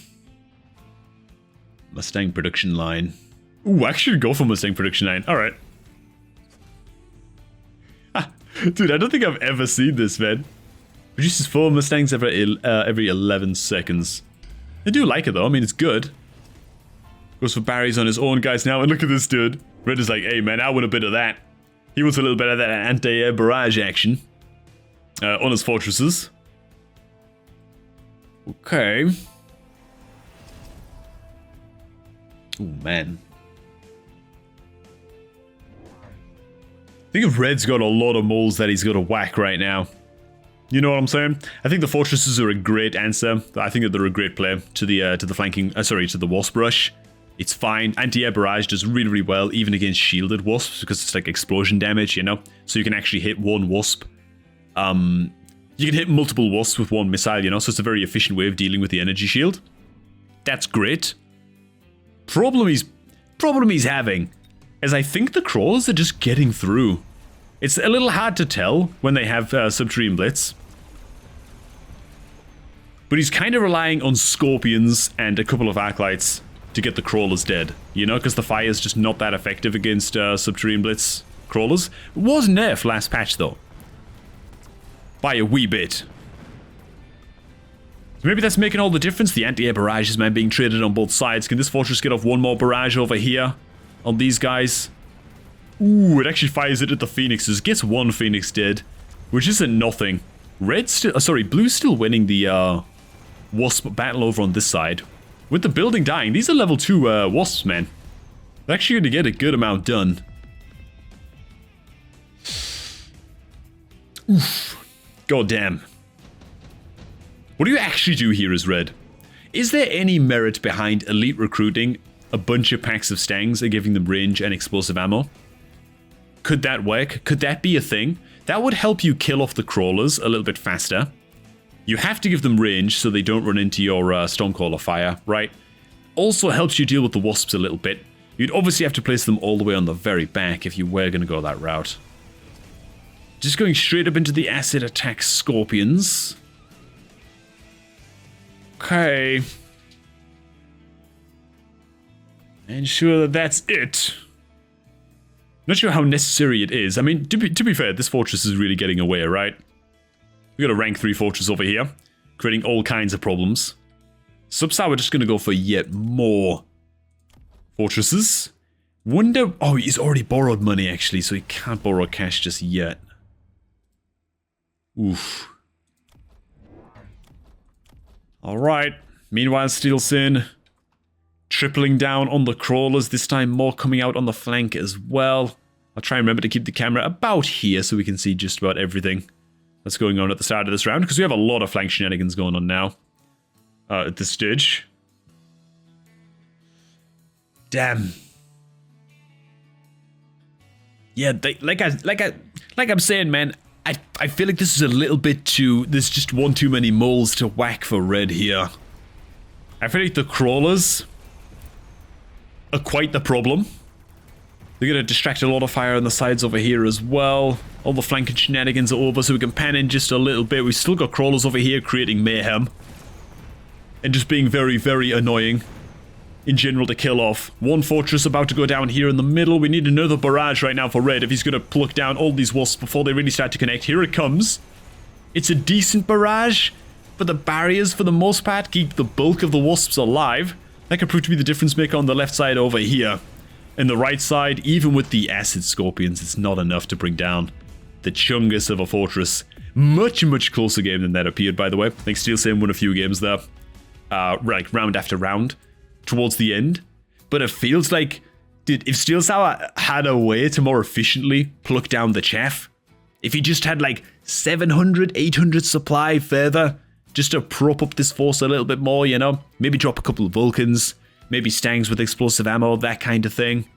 Mustang production line. Ooh, I should go for Mustang production line. Alright. Dude, I don't think I've ever seen this, man. Produces 4 Mustangs every 11 seconds. I do like it, though. I mean, it's good. Goes for Barry's on his own guys now. And look at this dude. Red is like, hey, man, I want a bit of that. He wants a little bit of that anti-air barrage action. On his fortresses. Okay. Oh, man. I think if Red's got a lot of moles that he's got to whack right now. You know what I'm saying? I think the fortresses are a great answer. I think that they're a great play to the flanking, to the Wasp Rush It's fine. Anti-air barrage does really, really well, even against shielded wasps, because it's like explosion damage, you know? So you can actually hit one wasp. You can hit multiple wasps with one missile, you know? So it's a very efficient way of dealing with the energy shield. That's great. Problem he's having is I think the crawlers are just getting through. It's a little hard to tell when they have Subterranean Blitz. But he's kind of relying on Scorpions and a couple of Arclights to get the crawlers dead. You know, because the fire is just not that effective against Subterranean Blitz crawlers. It was nerfed last patch though. By a wee bit. So maybe that's making all the difference. The anti-air barrages, man, being traded on both sides. Can this fortress get off one more barrage over here on these guys? Ooh, it actually fires it at the Phoenixes. Gets one Phoenix dead, which isn't nothing. Red's still, blue's still winning the Wasp battle over on this side. With the building dying, these are level 2 Wasps, man. They're actually going to get a good amount done. Oof. God damn. What do you actually do here as Red? Is there any merit behind elite recruiting a bunch of packs of Stangs and giving them range and explosive ammo? Could that work? Could that be a thing? That would help you kill off the crawlers a little bit faster. You have to give them range so they don't run into your Stormcaller fire, right? Also helps you deal with the wasps a little bit. You'd obviously have to place them all the way on the very back if you were going to go that route. Just going straight up into the acid attack Scorpions. Okay. And sure that's it. Not sure how necessary it is. I mean, to be fair, this fortress is really getting away, right? We got a rank 3 fortress over here, creating all kinds of problems. Substar, we're just going to go for yet more fortresses. Wonder... Oh, he's already borrowed money, actually, so he can't borrow cash just yet. Oof. Alright. Meanwhile, Steel Sin tripling down on the crawlers, this time more coming out on the flank as well. I'll try and remember to keep the camera about here so we can see just about everything that's going on at the start of this round, because we have a lot of flank shenanigans going on now at this stage. Damn. Yeah, like I'm saying, man, I feel like this is a little bit too... There's just one too many moles to whack for Red here. I feel like the crawlers are quite the problem. They're going to distract a lot of fire on the sides over here as well. All the flanking shenanigans are over, so we can pan in just a little bit. We've still got crawlers over here creating mayhem. And just being very, very annoying in general to kill off. One fortress about to go down here in the middle. We need another barrage right now for Red if he's going to pluck down all these wasps before they really start to connect. Here it comes. It's a decent barrage, but the barriers for the most part keep the bulk of the wasps alive. That could prove to be the difference maker on the left side over here. And the right side, even with the acid scorpions, it's not enough to bring down the chungus of a fortress. Much, much closer game than that appeared, by the way. I think Steel Sam won a few games there. Like, round after round. Towards the end. But it feels like, dude, if Steel Sour had a way to more efficiently pluck down the chaff, if he just had like 700, 800 supply further, just to prop up this force a little bit more, you know? Maybe drop a couple of Vulcans, maybe Stangs with explosive ammo, that kind of thing.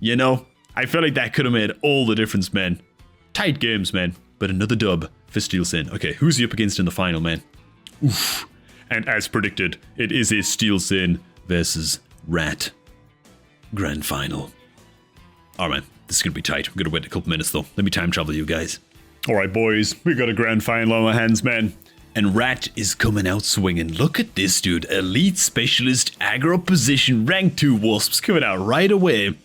You know? I feel like that could have made all the difference, man. Tight games, man. But another dub for Steel Sin. Okay, who's he up against in the final, man? Oof. And as predicted, it is a Steel Sin versus Rat grand final. Alright, man, this is gonna be tight. I'm gonna wait a couple minutes though. Let me time travel you guys. Alright, boys, we got a grand final on our hands, man. And Rat is coming out swinging. Look at this, dude. Elite Specialist Aggro Position Rank 2 Wasps coming out right away.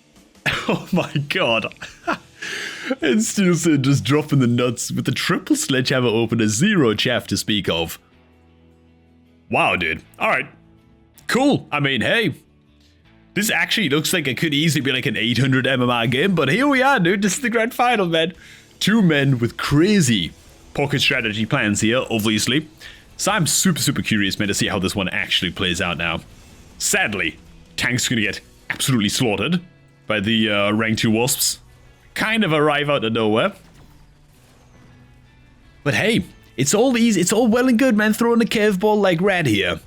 Oh my god. And Steel Sin just dropping the nuts with the triple sledgehammer opener, 0 chaff to speak of. Wow, dude. Alright. Cool. I mean, hey. This actually looks like it could easily be like an 800 MMR game, but here we are, dude. This is the grand final, man. Two men with crazy pocket strategy plans here, obviously. So I'm super, super curious, man, to see how this one actually plays out now. Sadly, Tank's gonna get absolutely slaughtered by the rank 2 Wasps. Kind of arrive out of nowhere. But hey, it's all easy. It's all well and good, man, throwing a curveball like Rat here.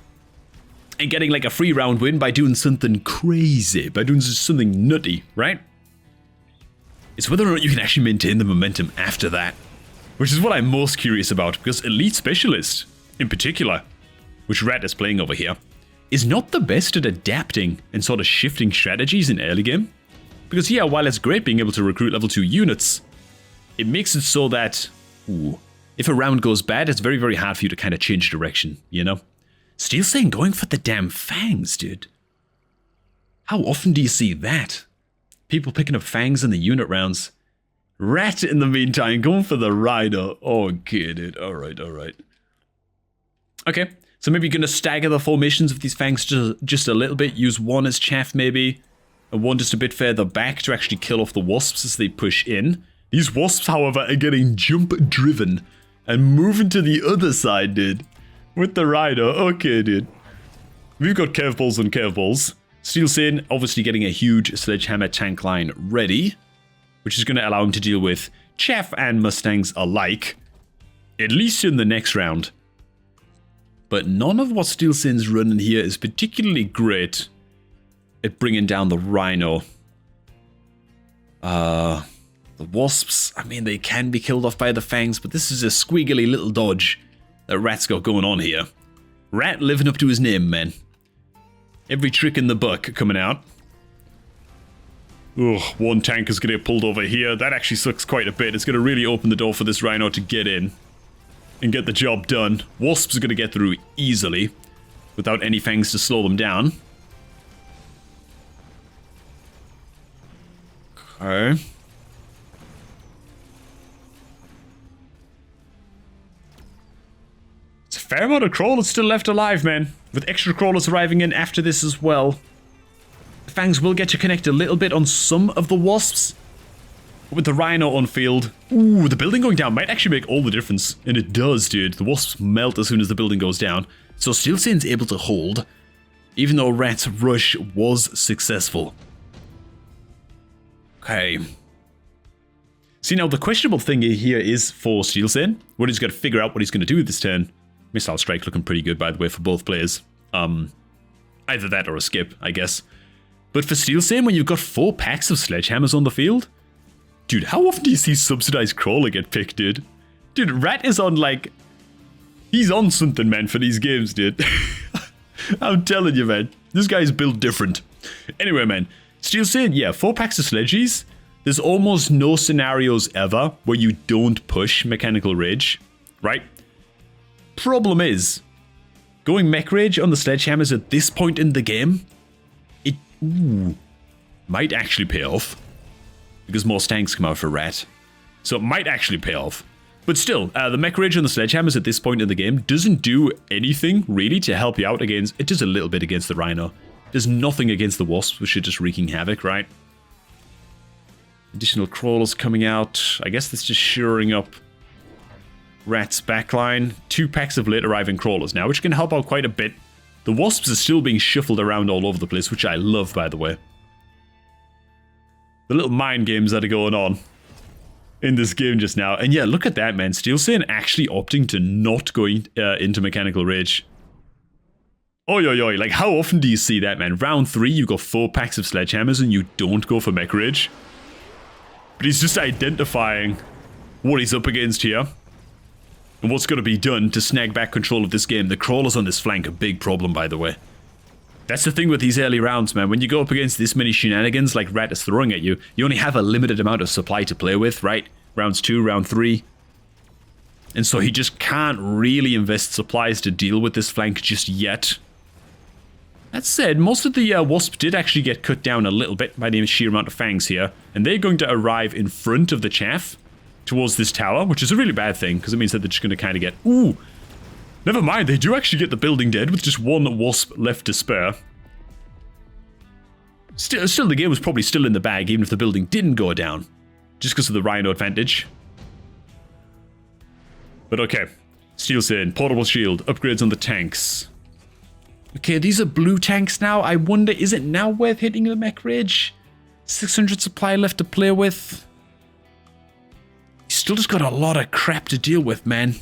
and getting like a free round win by doing something crazy, by doing something nutty, right? It's whether or not you can actually maintain the momentum after that, which is what I'm most curious about, because Elite Specialist, in particular, which Rat is playing over here, is not the best at adapting and sort of shifting strategies in early game. Because yeah, while it's great being able to recruit level 2 units, it makes it so that, if a round goes bad, it's very, very hard for you to kind of change direction, you know? Steel saying going for the damn fangs, dude. How often do you see that? People picking up fangs in the unit rounds. Rat, in the meantime, going for the rider. Okay, dude. Alright, alright. Okay, so maybe you're going to stagger the formations of these fangs just a little bit. Use one as chaff, maybe. And one just a bit further back to actually kill off the wasps as they push in. These wasps, however, are getting jump-driven and moving to the other side, dude. With the rider. Okay, dude. We've got curveballs and curveballs. Steel Saiyan obviously getting a huge sledgehammer tank line ready, which is going to allow him to deal with chaff and mustangs alike, at least in the next round. But none of what Steel Saiyan's running here is particularly great at bringing down the rhino. The wasps, I mean, they can be killed off by the fangs, but this is a squiggly little dodge that Rat's got going on here. Rat living up to his name, man. Every trick in the book coming out. Ugh, one tank is going to get pulled over here. That actually sucks quite a bit. It's going to really open the door for this rhino to get in and get the job done. Wasps are going to get through easily without any fangs to slow them down. Okay. It's a fair amount of crawlers still left alive, man. With extra crawlers arriving in after this as well. The fangs will get to connect a little bit on some of the wasps. But with the rhino on field, ooh, the building going down might actually make all the difference. And it does, dude. The wasps melt as soon as the building goes down. So Steel Saiyan's able to hold, even though Rat's rush was successful. Okay. See, now the questionable thing here is for Steel Saiyan, what he's got to figure out what he's going to do this turn. Missile strike looking pretty good, by the way, for both players. Either that or a skip, I guess. But for Steel Saiyan, when you've got 4 packs of sledgehammers on the field, dude, how often do you see subsidized crawler get picked, dude? Dude, Rat is on, like, he's on something, man, for these games, dude. I'm telling you, man, this guy's built different. Anyway, man, Steel Saiyan, yeah, 4 packs of sledgies. There's almost no scenarios ever where you don't push Mechanical Rage, right? Problem is, going Mech Rage on the sledgehammers at this point in the game, it might actually pay off. Because more tanks come out for Rat. So it might actually pay off. But still, the Mech Rage on the sledgehammers at this point in the game doesn't do anything really to help you out against, it does a little bit against the Rhino. There's nothing against the Wasps, which are just wreaking havoc, right? Additional crawlers coming out. I guess that's just shoring up Rat's backline. 2 packs of late arriving crawlers now, which can help out quite a bit. The Wasps are still being shuffled around all over the place, which I love, by the way. The little mind games that are going on in this game just now. And yeah, look at that, man. Steel Saiyan actually opting to not go into Mechanical Rage. Oi, oi, oi. Like, how often do you see that, man? Round 3, you got 4 packs of sledgehammers and you don't go for Mech Rage. But he's just identifying what he's up against here. And what's going to be done to snag back control of this game. The crawlers on this flank are a big problem, by the way. That's the thing with these early rounds, man. When you go up against this many shenanigans like Rat is throwing at you, you only have a limited amount of supply to play with, right? Rounds 2, round 3. And so he just can't really invest supplies to deal with this flank just yet. That said, most of the Wasp did actually get cut down a little bit by the sheer amount of fangs here. And they're going to arrive in front of the chaff towards this tower, which is a really bad thing, because it means that they're just going to kind of get... Ooh! Never mind, they do actually get the building dead with just 1 Wasp left to spare. Still, the game was probably still in the bag, even if the building didn't go down. Just because of the Rhino advantage. But okay. Steel Saiyan, portable shield, upgrades on the tanks. Okay, these are blue tanks now. I wonder, is it now worth hitting the Mech Rage? 600 supply left to play with. You still just got a lot of crap to deal with, man.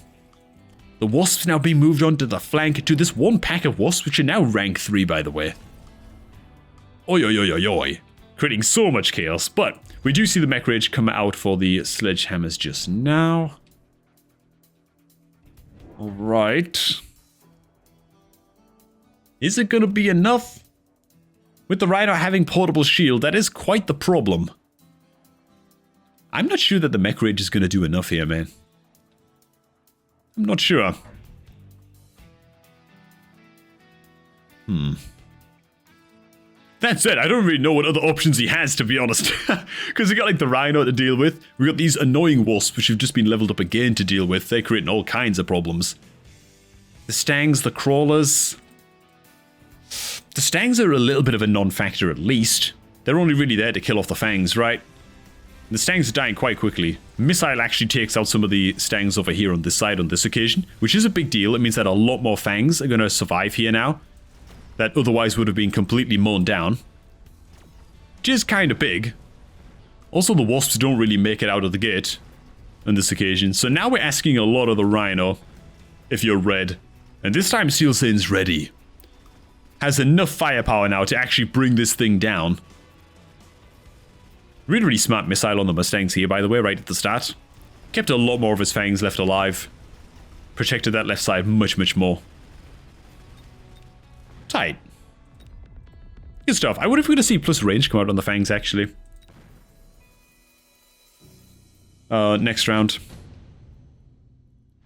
The wasps now being moved on to the flank to this one pack of wasps, which are now rank 3, by the way. Oi, oi, oi, oi, oi. Creating so much chaos, but we do see the mech rage come out for the sledgehammers just now. Alright. Is it going to be enough? With the Rhino having portable shield, that is quite the problem. I'm not sure that the mech rage is going to do enough here, man. I'm not sure. That said, I don't really know what other options he has, to be honest. Because we got like the Rhino to deal with. We got these annoying wasps, which have just been leveled up again to deal with. They're creating all kinds of problems. The Stangs, the Crawlers. The Stangs are a little bit of a non-factor at least. They're only really there to kill off the Fangs, right? The Stangs are dying quite quickly. Missile actually takes out some of the Stangs over here on this side on this occasion, which is a big deal. It means that a lot more Fangs are going to survive here now, that otherwise would have been completely mown down. Which is kind of big. Also, the Wasps don't really make it out of the gate on this occasion. So now we're asking a lot of the Rhino, if you're red. And this time Steel Sain's ready. Has enough firepower now to actually bring this thing down. Really, really smart missile on the Mustangs here, by the way, right at the start. Kept a lot more of his Fangs left alive. Protected that left side much, much more. Tight. Good stuff. I wonder if we're going to see plus range come out on the Fangs, actually. Next round.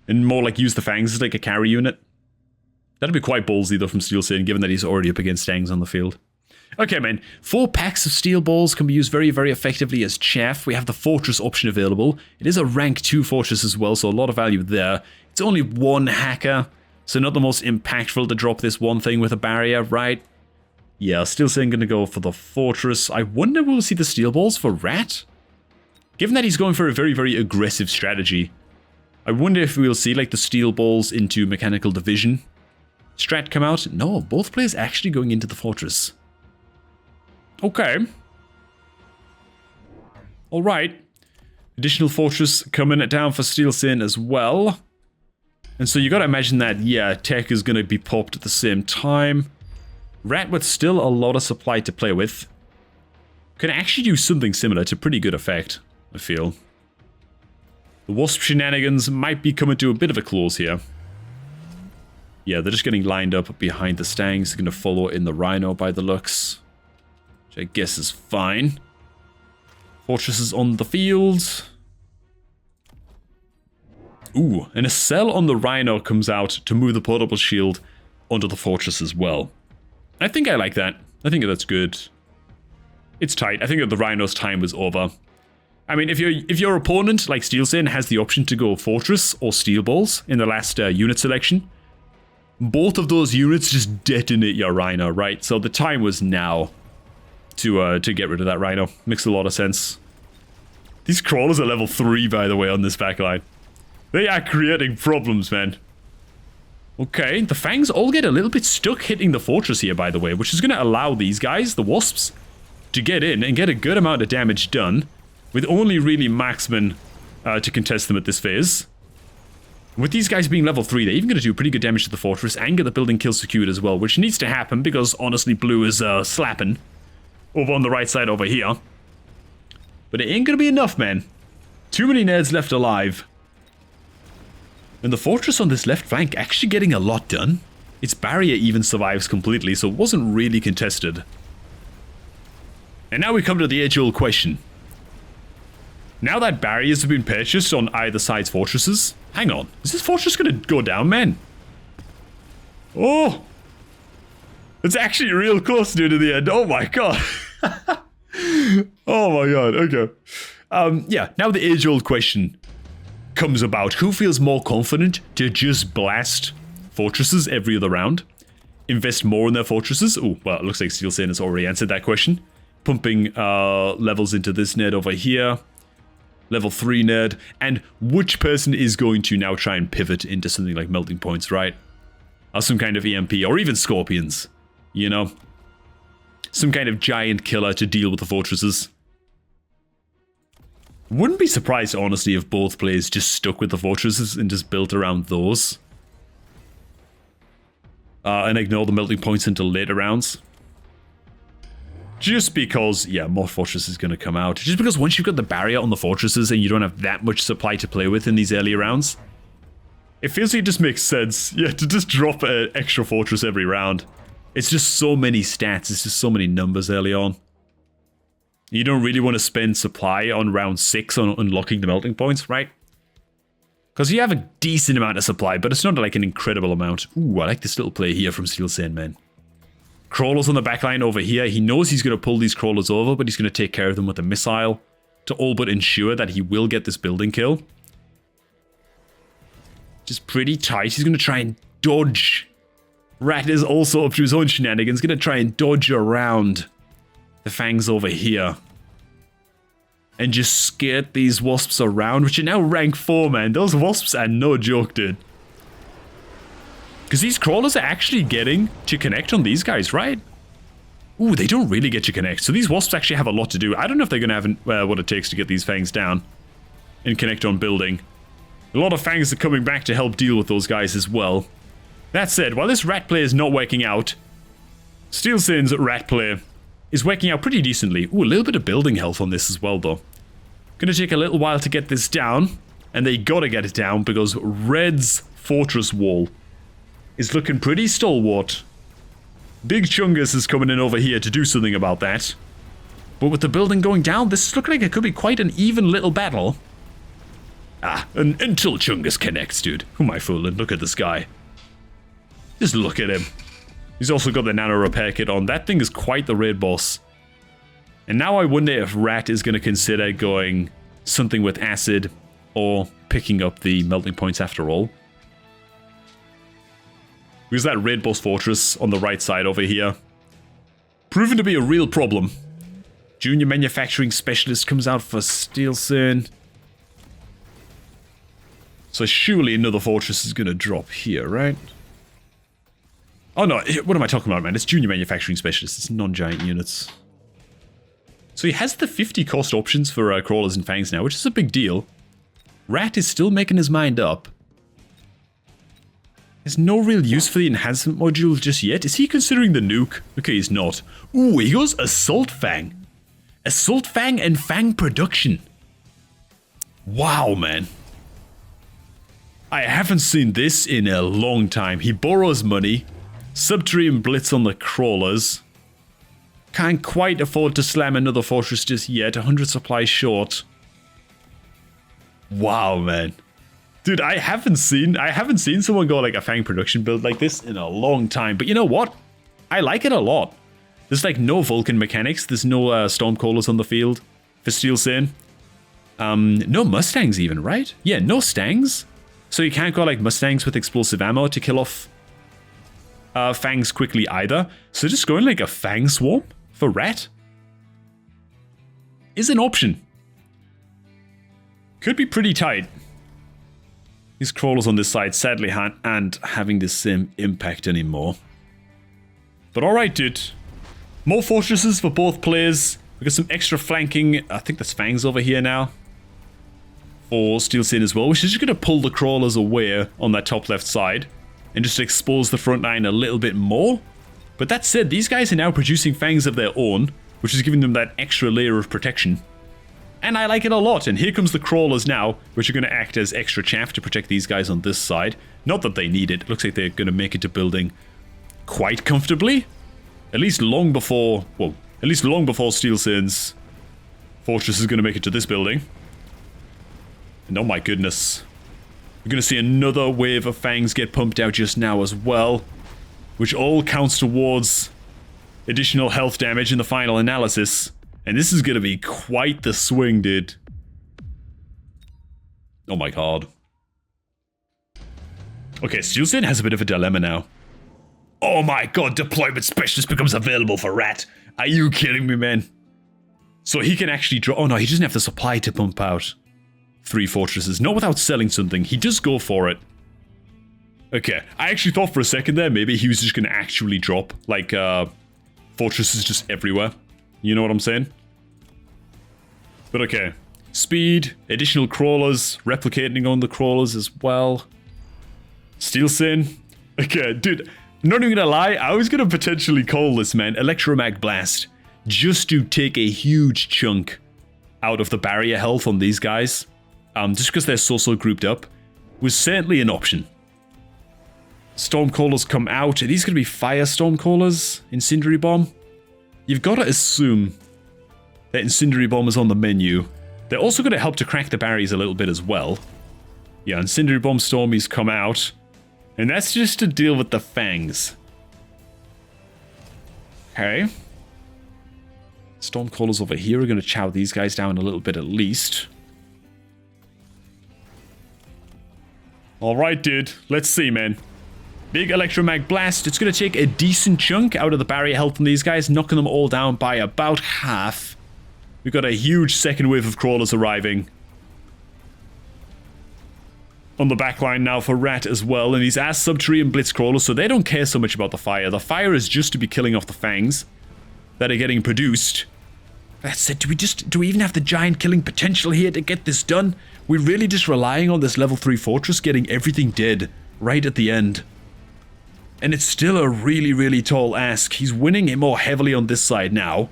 And more like use the Fangs as like a carry unit. That'd be quite ballsy, though, from Steel Saint, given that he's already up against Stangs on the field. Okay, man. 4 packs of steel balls can be used very, very effectively as chaff. We have the Fortress option available. It is a rank 2 Fortress as well, so a lot of value there. It's only 1 hacker, so not the most impactful to drop this one thing with a barrier, right? Yeah, Steel Saint gonna go for the Fortress. I wonder if we'll see the steel balls for Rat? Given that he's going for a very, very aggressive strategy, I wonder if we'll see like the steel balls into Mechanical Division strat come out. No, both players actually going into the Fortress. Okay. Alright. Additional Fortress coming down for Steel Saint as well. And so you gotta imagine that, yeah, tech is gonna be popped at the same time. Rat with still a lot of supply to play with. Can actually do something similar to pretty good effect, I feel. The Wasp shenanigans might be coming to a bit of a close here. Yeah, they're just getting lined up behind the Stangs. They're gonna follow in the Rhino by the looks. Which I guess is fine. Fortress is on the field. Ooh, and a cell on the Rhino comes out to move the portable shield onto the Fortress as well. I think I like that. I think that's good. It's tight. I think that the Rhino's time was over. I mean, if your opponent, like Steel Saint, has the option to go Fortress or Steel Balls in the last unit selection, both of those units just detonate your Rhino, right? So the time was now to get rid of that Rhino. Makes a lot of sense. These Crawlers are level 3, by the way, on this backline. They are creating problems, man. Okay, the Fangs all get a little bit stuck hitting the Fortress here, by the way, which is going to allow these guys, the Wasps, to get in and get a good amount of damage done, with only really marksmen to contest them at this phase. With these guys being level 3, they're even going to do pretty good damage to the Fortress and get the building kill secured as well, which needs to happen because, honestly, blue is slapping over on the right side over here. But it ain't going to be enough, man. Too many nerds left alive. And the Fortress on this left flank actually getting a lot done. Its barrier even survives completely, so it wasn't really contested. And now we come to the age-old question. Now that barriers have been purchased on either side's fortresses, hang on, is this Fortress gonna go down, man? Oh! It's actually real close to the end. Oh my god. Oh my god, okay. Yeah, now the age-old question comes about. Who feels more confident to just blast fortresses every other round? Invest more in their fortresses? Oh, well, it looks like Steel Saint has already answered that question. Pumping levels into this nerd over here. Level 3 nerd. And which person is going to now try and pivot into something like melting points, right? Or some kind of EMP, or even scorpions. You know? Some kind of giant killer to deal with the fortresses. Wouldn't be surprised, honestly, if both players just stuck with the fortresses and just built around those. and ignore the melting points until later rounds. Just because, yeah, more fortress is going to come out. Just because once you've got the barrier on the fortresses and you don't have that much supply to play with in these early rounds, it feels like it just makes sense, yeah, to just drop an extra fortress every round. It's just so many stats, it's just so many numbers early on. You don't really want to spend supply on round 6 on unlocking the melting points, right? Because you have a decent amount of supply, but it's not like an incredible amount. Ooh, I like this little play here from Steel Sandman. Crawlers on the backline over here. He knows he's going to pull these crawlers over, but he's going to take care of them with a missile to all but ensure that he will get this building kill. Just pretty tight. He's going to try and dodge. Rat is also up to his own shenanigans. Going to try and dodge around the fangs over here. And just skirt these wasps around, which are now rank 4, man. Those wasps are no joke, dude. Because these crawlers are actually getting to connect on these guys, right? Ooh, they don't really get to connect. So these wasps actually have a lot to do. I don't know if they're going to have what it takes to get these fangs down and connect on building. A lot of fangs are coming back to help deal with those guys as well. That said, while this rat play is not working out, Steel Sin's rat play is working out pretty decently. Ooh, a little bit of building health on this as well, though. Gonna take a little while to get this down, and they gotta get it down because Red's fortress wall is looking pretty stalwart. Big Chungus is coming in over here to do something about that. But with the building going down, this is looking like it could be quite an even little battle. Ah, until Chungus connects, dude. Who am I fooling? Look at this guy. Just look at him. He's also got the nano repair kit on. That thing is quite the raid boss. And now I wonder if Rat is going to consider going something with acid or picking up the melting points after all. Because that raid boss fortress on the right side over here, proven to be a real problem. Junior manufacturing specialist comes out for Steel Sin. So surely another fortress is going to drop here, right? Oh no, what am I talking about, man? It's junior manufacturing specialist. It's non-giant units. So he has the 50 cost options for crawlers and fangs now, which is a big deal. Rat is still making his mind up. There's no real use for the enhancement module just yet. Is he considering the nuke? Okay, he's not. Ooh, he goes Assault Fang. Assault Fang and Fang production. Wow, man. I haven't seen this in a long time. He borrows money. Subterranean Blitz on the crawlers. Can't quite afford to slam another fortress just yet. 100 supplies short. Wow, man. Dude, I haven't seen someone go like a Fang production build like this in a long time. But you know what? I like it a lot. There's like no Vulcan mechanics. There's no Stormcallers on the field for Steel Sin. No Mustangs even, right? Yeah, no Stangs. So you can't go like Mustangs with explosive ammo to kill off Fangs quickly either. So just going like a Fang Swarm for Rat is an option. Could be pretty tight. These crawlers on this side sadly aren't having the same impact anymore. But alright, dude. More fortresses for both players. We got some extra flanking. I think there's Fangs over here now. For Steel Sin as well, which is just going to pull the crawlers away on that top left side. And just expose the front line a little bit more. But that said, these guys are now producing Fangs of their own, which is giving them that extra layer of protection. And I like it a lot. And here comes the crawlers now, which are going to act as extra chaff to protect these guys on this side. Not that they need it. It looks like they're going to make it to building quite comfortably. At least long before Steel Sin's fortress is going to make it to this building. And oh my goodness. We're going to see another wave of Fangs get pumped out just now as well. Which all counts towards additional health damage in the final analysis. And this is going to be quite the swing, dude. Oh my god. Okay, Steel Sin has a bit of a dilemma now. Oh my god, deployment specialist becomes available for Rat. Are you kidding me, man? So he can actually draw... Oh no, he doesn't have the supply to pump out 3 fortresses. Not without selling something. He does go for it. Okay, I actually thought for a second there, maybe he was just going to actually drop, like, fortresses just everywhere. You know what I'm saying? But okay. Speed, additional crawlers, replicating on the crawlers as well. Steel Sin. Okay, dude, Not even gonna lie, I was gonna potentially call this, man, Electromag Blast. Just to take a huge chunk out of the barrier health on these guys. Just because they're so grouped up. Was certainly an option. Stormcallers come out. Are these gonna be fire Stormcallers? Incendiary Bomb? You've got to assume that Incendiary Bomb is on the menu. They're also gonna help to crack the barriers a little bit as well. Yeah, Incendiary Bomb Stormies come out. And that's just to deal with the fangs. Okay. Stormcallers over here are going to chow these guys down a little bit at least. Alright, dude. Let's see, man. Big Electromag Blast. It's going to take a decent chunk out of the barrier health on these guys, knocking them all down by about half. We've got a huge second wave of crawlers arriving. On the backline now for Rat as well, and he's as Subterranean Blitz Crawlers, so they don't care so much about the fire. The fire is just to be killing off the fangs that are getting produced. That said, do we even have the giant killing potential here to get this done? We're really just relying on this level 3 fortress getting everything dead right at the end. And it's still a really tall ask. He's winning it more heavily on this side now.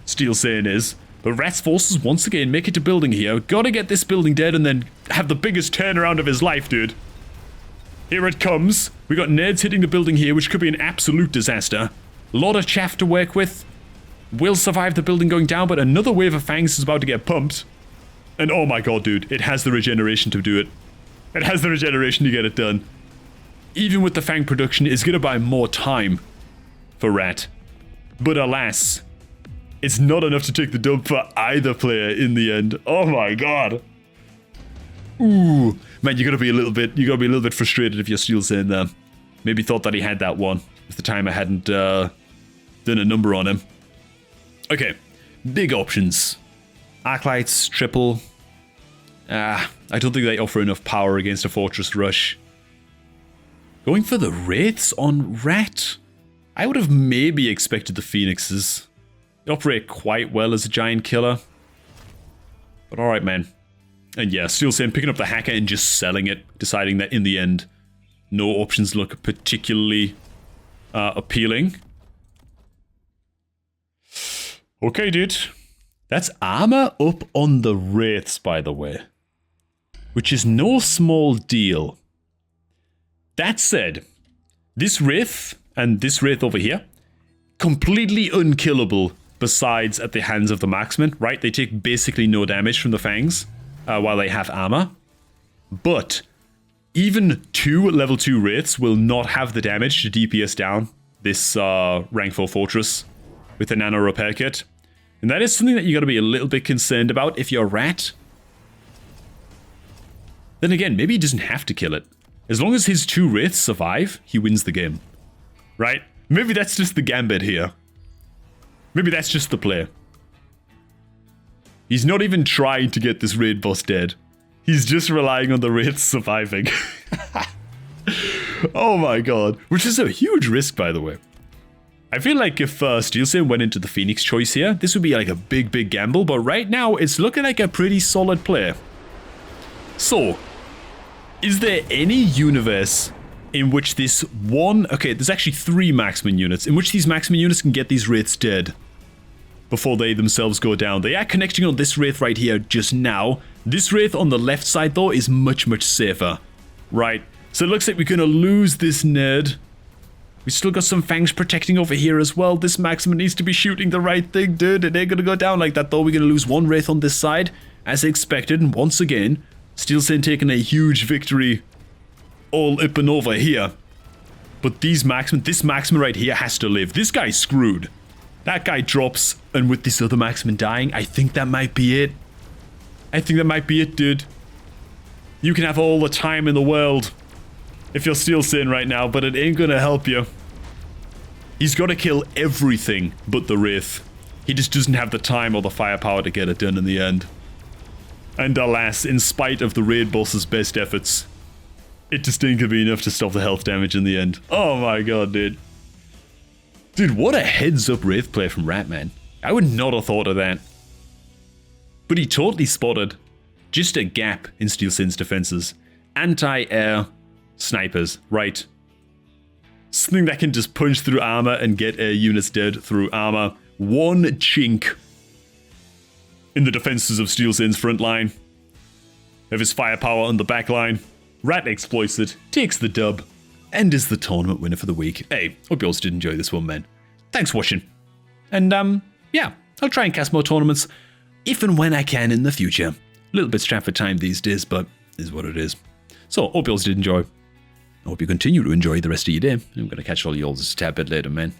Steel saying is. But Rat's forces once again make it to building here. Gotta get this building dead and then have the biggest turnaround of his life, dude. Here it comes. We got nerds hitting the building here, which could be an absolute disaster. A lot of chaff to work with. Will survive the building going down, but another wave of fangs is about to get pumped. And oh my god, dude, it has the regeneration to do it. It has the regeneration to get it done. Even with the fang production, it's gonna buy more time for Rat. But alas, it's not enough to take the dub for either player in the end. Oh my god. Ooh. Man, you gotta be a little bit frustrated if you're still saying that. Maybe thought that he had that one. If the timer hadn't done a number on him. Okay. Big options. Arclights, triple. I don't think they offer enough power against a fortress rush. Going for the Wraiths on Rat? I would have maybe expected the Phoenixes. They operate quite well as a giant killer. But alright, man. And yeah, still saying picking up the hacker and just selling it. Deciding that in the end, no options look particularly appealing. Okay, dude. That's armor up on the Wraiths, by the way. Which is no small deal. That said, this Wraith and this Wraith over here, completely unkillable besides at the hands of the marksman, right? They take basically no damage from the fangs while they have armor. But even 2 level 2 Wraiths will not have the damage to DPS down this rank 4 fortress with the nano repair kit. And that is something that you gotta be a little bit concerned about if you're Rat. Then again, maybe he doesn't have to kill it. As long as his 2 Wraiths survive, he wins the game. Right? Maybe that's just the gambit here. Maybe that's just the play. He's not even trying to get this raid boss dead. He's just relying on the Wraiths surviving. Oh my god. Which is a huge risk, by the way. I feel like if Steelsin went into the Phoenix choice here, this would be like a big gamble, but right now it's looking like a pretty solid play. So, is there any universe in which this one... Okay, there's actually 3 marksman units, in which these marksman units can get these Wraiths dead before they themselves go down. They are connecting on this Wraith right here just now. This Wraith on the left side, though, is much safer. Right, so it looks like we're going to lose this nerd. We still got some fangs protecting over here as well. This marksman needs to be shooting the right thing, dude. It ain't going to go down like that, though. We're going to lose 1 Wraith on this side, as expected, and once again... Steelsin taking a huge victory all up and over here. But this marksman right here has to live. This guy's screwed. That guy drops, and with this other marksman dying, I think that might be it. I think that might be it, dude. You can have all the time in the world if you're Steelsin right now, but it ain't gonna help you. He's gotta kill everything but the Wraith. He just doesn't have the time or the firepower to get it done in the end. And alas, in spite of the raid boss's best efforts, it just ain't gonna be enough to stop the health damage in the end. Oh my god, dude. Dude, what a heads up Wraith play from Rat, man. I would not have thought of that. But he totally spotted just a gap in Steelsin's defenses. Anti-air snipers, right. Something that can just punch through armor and get units dead through armor. One chink in the defenses of Steel Sin's front line. Of his firepower on the back line. Rat exploits it, takes the dub, and is the tournament winner for the week. Hey, hope you all did enjoy this one, man. Thanks for watching. And, yeah, I'll try and cast more tournaments if and when I can in the future. A little bit strapped for time these days, but is what it is. So, hope you all did enjoy. I hope you continue to enjoy the rest of your day. I'm going to catch all you all just a tad bit later, man.